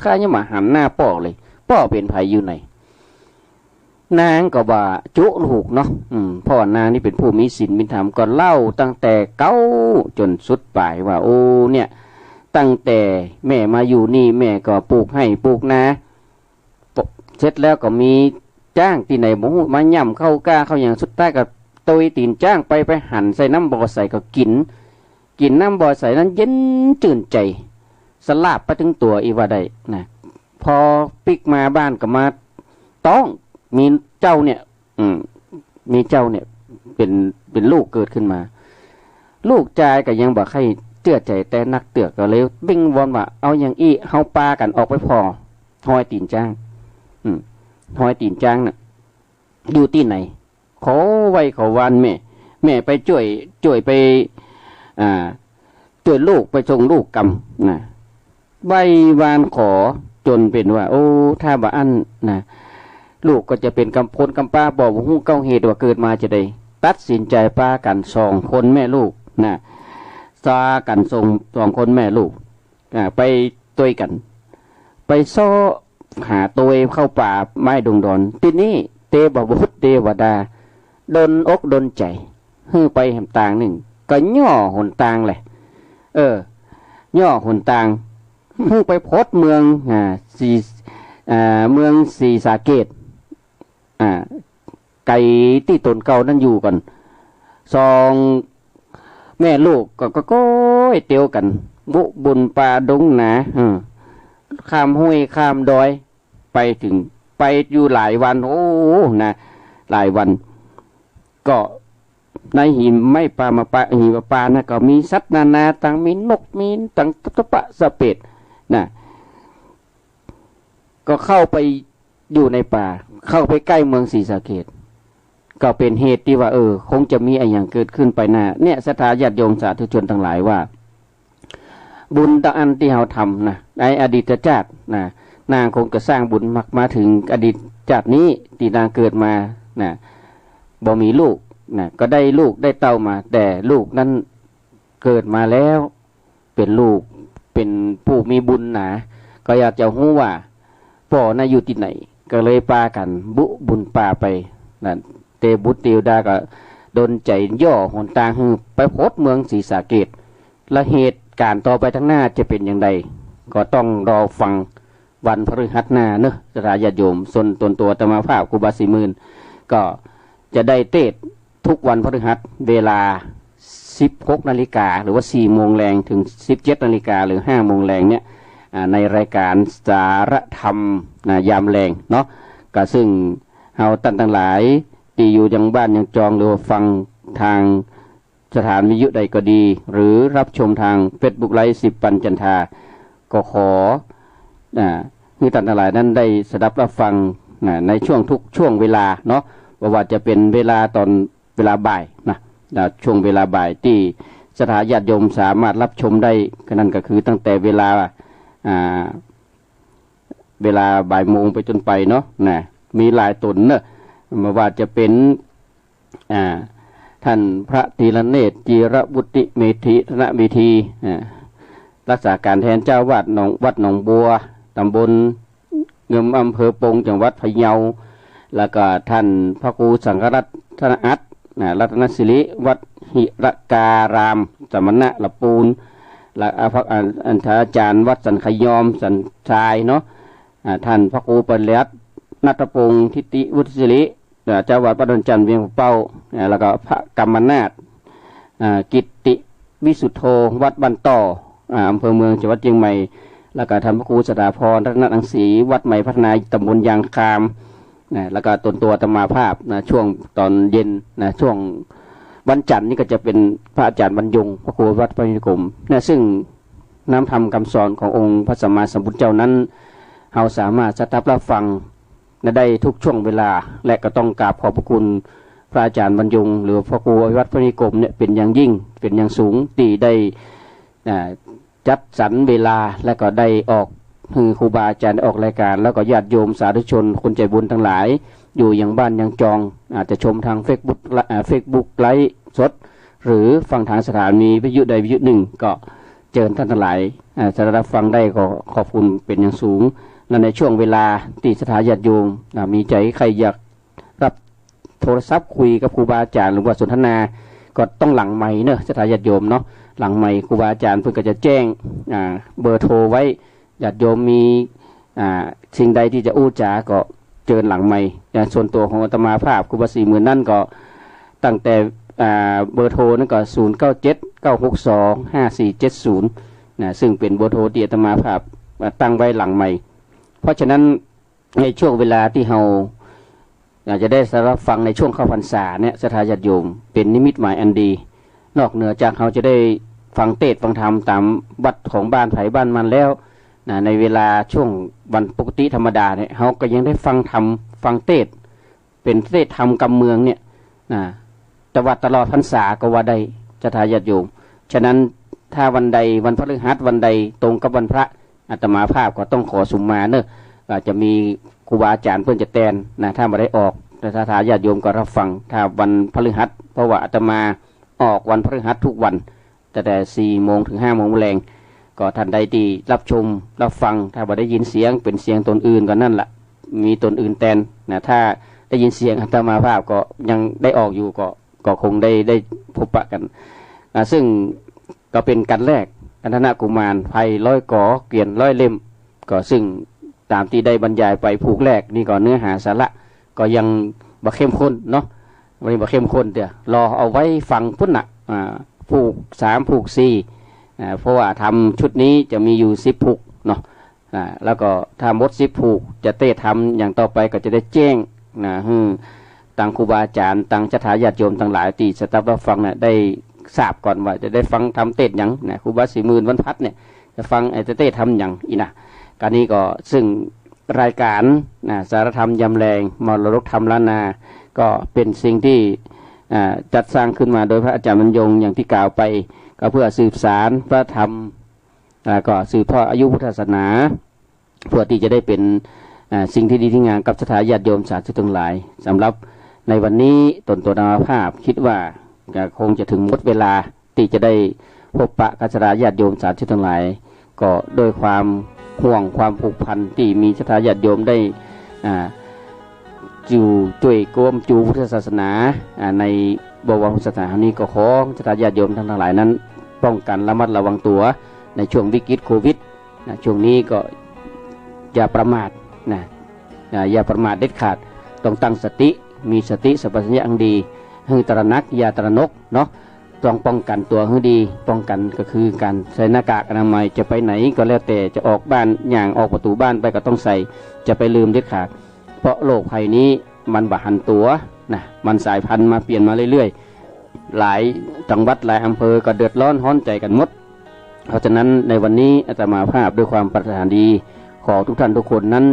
ข้ายังมาหันหน้าพ่อเลยพ่อเป็นไผอยู่ไหนนางก็ว่าจุลูกเนาะพ่อนางนี่เป็นผู้มีศีลมีธรรมก็เล่าตั้งแต่เก้าจนสุดปลายว่าโอ้เนี่ยตั้งแต่แม่มาอยู่นี่แม่ก็ปลูกให้ปลูกนาเสร็จแล้วก็มีจ้างที่ไหนหมูมาย่ำเข้ากล้าเข้าอย่างสุดท้ายก็ตุยตีนจ้างไปหั่นใส่น้ำบ่อใส่ก็กินน้ำบ่อใส่นั้นเย็นจื่นใจสลาบไปถึงตัวอีว่าได้นะพอปิกมาบ้านก็มาต้องมีเจ้าเนี่ยมีเจ้าเนี่ยเป็นลูกเกิดขึ้นมาลูกชายก็ยังบอกให้เตื้อใจแต่นักเตือกก็เลยบิ่งวอนว่าเอาอย่างอี้เฮาปากันออกไปพอหอยตีนจ้างหอยตีนจ้างน่ะอยู่ที่ไหนขอไว้ขอวันแม่ไปช่วยไปช่วยลูกไปส่งลูกกำนะใบวานขอจนเป็นว่าโอ้ถ้าบ่อันนะลูกก็จะเป็นกำพลกำป้าบอกว่าหู้เก้าเหตุว่าเกิดมาจะได้ตัดสินใจป้ากัน2 คนแม่ลูกนะซากัน2 คนแม่ลูกไปตัวกันไปซ้อหาตัวเข้าป่าไม้ดงดอนที่นี่เทบบุตรเทวดาดนอกดนใจฮื้อไปแห่งต่างหนึ่งก็ย่อหนต่างเลยย่อหนต่างฮื้อไปพดเมืองเมืองสีสาเกตไก่ที่ตนเก่านั่นอยู่กัน2 แม่ลูกก็เตียวกันบุญป่าดงหนาข้ามห้วยข้ามดอยไปถึงไปอยู่หลายวันโอ้นะหลายวันก็ในหิมไม่ปลามาปลาหิมปลานะก็มีสัตว์นานาต่างมีนกมีต่างตะปะสะเป็ดนะก็เข้าไปอยู่ในป่าเข้าไปใกล้เมืองศรีสะเกษก็เป็นเหตุที่ว่าคงจะมีอะไรอย่างเกิดขึ้นไปนะเนี่ยศรัทธาญาติโยมสาธุชนทั้งหลายว่าบุญตะอันที่เราทำนะในอดีตชาตินะนางคงจะสร้างบุญมาถึงอดีตชาตินี้ที่นางเกิดมานะบ่มีลูกนะก็ได้ลูกได้เต้ามาแต่ลูกนั้นเกิดมาแล้วเป็นลูกเป็นผู้มีบุญหนาก็อยากจะรู้ว่าพ่อน่ะอยู่ที่ไหนก็เลยปากันบุญป่าไปนะเตบุตรเตียวดาก็โดนใจย่อหนตางหือไปพดเมืองศรีสะเกษและเหตุการต่อไปทั้งหน้าจะเป็นอย่างไรก็ต้องรอฟังวันพฤหัสหน้าเนอะสถาญาติโยมส่วนตัวธรรมภาพครูบาศรีมื่นก็จะได้เทศทุกวันพฤหัสเวลา16 นาฬิกาหรือว่า4 โมงแรงถึง17 นาฬิกาหรือ5 โมงแรงเนี่ยในรายการสารธรรมยามแรงเนาะก็ซึ่งเฮาตั้งหลายที่อยู่ยังบ้านยังจองหรือว่าฟังทางสถานวิทยุใดก็ดีหรือรับชมทาง Facebook ไลฟ์10 ปันจันทาก็ขอให้ท่านทั้งหลายนั้นได้สดับรับฟังในช่วงทุกช่วงเวลาเนาะว่าจะเป็นเวลาตอนเวลาบ่ายนะช่วงเวลาบ่ายที่สถาญาติโยมสามารถรับชมได้นั่นก็คือตั้งแต่เวลาบ่ายโมงไปจนไปเนาะมีหลายตนเนอะไม่ว่าจะเป็นท่านพระธีรเนศจีรบุติเมธิธนเมธีรักษาการแทนเจ้าวาดวัดหนองบัวตำบลเงิมอำเภอปงจังหวัดพะเยาแล้วก็ท่านพระครูสังฆรัตนอัตรัตนศิริวัดหิรการามสมณะละปูนและพระอาจารย์วัดสันขยอมสันชายเนาะท่านพระครูปริยัตินัตพงศ์ทิติวุฒิศิริเจ้าวัดพระดอนจันทร์เวียงเป้าแล้วก็พระกรรมนาถกิตติวิสุทโธวัดบันต่ออำเภอเมืองจังหวัดเชียงใหม่แล้วก็ท่านพระครูสถาพรรัตนรังสีวัดใหม่พัฒนาตำบลยางคามแล้วก็ตัวธรรมาภาพช่วงตอนเย็นช่วงวันจันทร์นี่ก็จะเป็นพระอาจารย์บรรยงพระครูวัดพระนิคมซึ่งน้ำธรรมคำสอนขององค์พระสัมมาสัมพุทธเจ้านั้นเราสามารถสดับรับฟังได้ทุกช่วงเวลาและก็ต้องกราบขอบพระคุณพระอาจารย์บรรยงหรือพระครูวัดพระนิคมเนี่ยเป็นอย่างยิ่งเป็นอย่างสูงที่ได้จัดสรรเวลาและก็ได้ออกครูบาอาจารย์ได้ออกรายการแล้วก็ญาติโยมสาธุชนคนใจบุญทั้งหลาย อยู่อย่างบ้านยังจองอาจจะชมทาง Facebook ไลฟ์สดหรือฟังทางสถานีวิทยุใดวิทยุหนึ่งก็เชิญท่านทั้งหลายจะรับฟังได้ก็ขอบคุณเป็นอย่างสูงและในช่วงเวลาที่สถาญาติโยมมีใจใครอยากรับโทรศัพท์คุยกับครูบาอาจารย์หรือว่าสนทนาก็ต้องหลังไมค์เนอะสถาญาติโยมเนาะหลังไมค์ครูบาอาจารย์เพื่อก็จะแจ้งเบอร์โทรไว้ญาติโยมมีสิ่งใดที่จะอู้จาก็เชิญหลังไมค์ส่วนตัวของอาตมาภาพครูบาศรีหมื่นนั่นก็ตั้งแต่เบอร์โทรนั่นก็0979625470นะซึ่งเป็นเบอร์โทรที่อาตมาภาพตั้งไว้หลังไมค์เพราะฉะนั้นในช่วงเวลาที่เราอยากจะได้รับฟังในช่วงเข้าพรรษาเนี่ยสถาญาติโยมเป็นนิมิตหมายอันดีนอกเหนือจากเราจะได้ฟังเทศน์ฟังธรรมตามวัดของบ้านไผ่บ้านมันแล้วนะในเวลาช่วงวันปกติธรรมดาเนี่ยเราก็ยังได้ฟังธรรมฟังเทศน์เป็นเทศน์ธรรมกำเมืองเนี่ยนะแต่ว่าตลอดพรรษาก็ว่าได้สถาญาติโยมฉะนั้นถ้าวันใดวันพฤหัสวันใดตรงกับวันพระอาตมาภาพก็ต้องขอสุมมาเนอะจะมีครูบาอาจารย์เพื่อนจะแตนนะถ้าไม่ได้ออกแต่ถ้าญาติโยมก็รับฟังถ้าวันพฤหัสเพราะว่าอาตมาออกวันพฤหัสทุกวันแต่4 โมงถึง5 โมงแรงก็ท่านใดที่รับชมรับฟังถ้าไม่ได้ยินเสียงเป็นเสียงตนอื่นก็นั่นแหละมีตนอื่นแตนนะถ้าได้ยินเสียงอาตมาภาพก็ยังได้ออกอยู่ก็คงได้พบปะกันซึ่งก็เป็นกันแรกกันธนกุมารไผ่100 ก่อเกวียน100 เล่มก็ซึ่งตามที่ได้บรรยายไปผูกแรกนี่ก็เนื้อหาสาระก็ยังบ่เข้มข้นเนาะวันนี้บ่เข้มข้นเดี๋ยวรอเอาไว้ฟังพุ่นน่ะผูก3ผูก4เพราะว่าทำชุดนี้จะมีอยู่10ผูกเนาะแล้วก็ถ้าหมด10ผูกจะเต้ทำอย่างต่อไปก็จะได้แจ้งนะต่างครูบาอาจารย์ต่างสถาญาติโยมต่างหลายที่สตับรับฟังเนี่ยได้ทราบก่อนว่าจะได้ฟังทำเต้นอย่างนะครูบาศรีหมื่นวันพัดเนี่ยจะฟังไอ้เต้ทำอย่างอีนะการนี้ก็ซึ่งรายการสารธรรมยำแรงมรดกธรรมล้านนาก็เป็นสิ่งที่จัดสร้างขึ้นมาโดยพระอาจารย์บรรยงอย่างที่กล่าวไปก็เพื่อสืบสารพระธรรมก็สืบทอดอายุพุทธศาสนาเพื่อที่จะได้เป็นสิ่งที่ดีที่งามกับสถาญาติโยมสาธุทั้งหลายสำหรับในวันนี้ตนตัวนาภาพคิดว่าคงจะถึงหมดเวลาที่จะได้พบปะกับสถาญาติโยมสาธุทั้งหลายก็โดยความห่วงความผูกพันที่มีสถาญาติโยมได้จูช่วยก้มจูพุทธศาสนาในบวรศาสนานี้ก็ขอสถาญาติโยมทั้งหลายนั้นป้องกันระมัดระวังตัวในช่วงวิกฤตโควิดช่วงนี้ก็อย่าประมาทอย่าประมาทเด็ดขาดต้องตั้งสติมีสติสัมปชัญญะอันดีให้ตระหนักอย่าตระหนกเนาะต้องป้องกันตัวให้ดีป้องกันก็คือการใส่หน้ากากอนามัยจะไปไหนก็แล้วแต่จะออกบ้านอย่างออกประตูบ้านไปก็ต้องใส่จะไปลืมเด็ดขาดเพราะโรคภัยนี้มันบะหันตัวนะมันสายพันธุ์มาเปลี่ยนมาเรื่อยๆหลายจังหวัดหลายอำเภอก็เดือดร้อนฮ้อนใจกันหมดเพราะฉะนั้นในวันนี้อาตมาภาพด้วยความปรารถนาดีขอทุกท่านทุกคนนั้น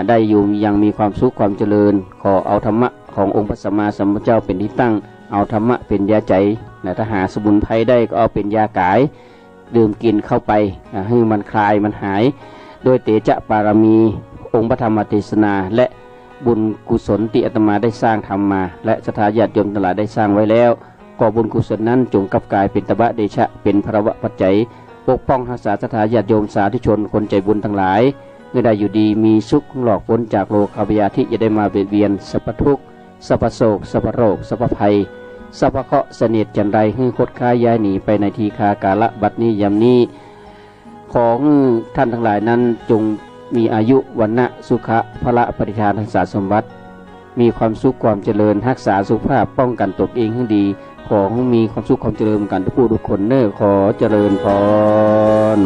ได้อยู่ยังมีความสุขความเจริญขอเอาธรรมะขององค์พระสัมมาสัมพุทธเจ้าเป็นที่ตั้งเอาธรรมะเป็นยาใจถ้าหาสมุนไพรได้ก็เอาเป็นยากายดื่มกินเข้าไปให้มันคลายมันหายโดยเตจปารมีองค์พระธรรมเทศนาและบุญกุศลที่อาตมาได้สร้างทำมาและสถาญาติโยมทั้งหลายได้สร้างไว้แล้วก็บุญกุศลนั้นจงกลับกลายเป็นตบะเดชะเป็นภรวะปัจจัยปกป้องรักษาสถาญาติโยมสาธุชนคนใจบุญทั้งหลายเมื่อได้อยู่ดีมีสุขหลอกพ้นจากโลกาพยาธิอย่าได้มาเบียดเบียนสัพพทุกข์สัพพโศกสัพพโรคสัพพภัยสัพพเคราะห์เสนียดจันไรให้คดค้ายย้ายหนีไปในทีคากาละบัดนี้ยามนี้ของท่านทั้งหลายนั้นจงมีอายุวันนะสุขะพละปฏิทานทักษาสมบัติมีความสุขความเจริญรักษาสุขภาพป้องกันตนเองให้ดีของมีความสุขความเจริญกันทุกผู้ทุกคนเน้อขอเจริญพร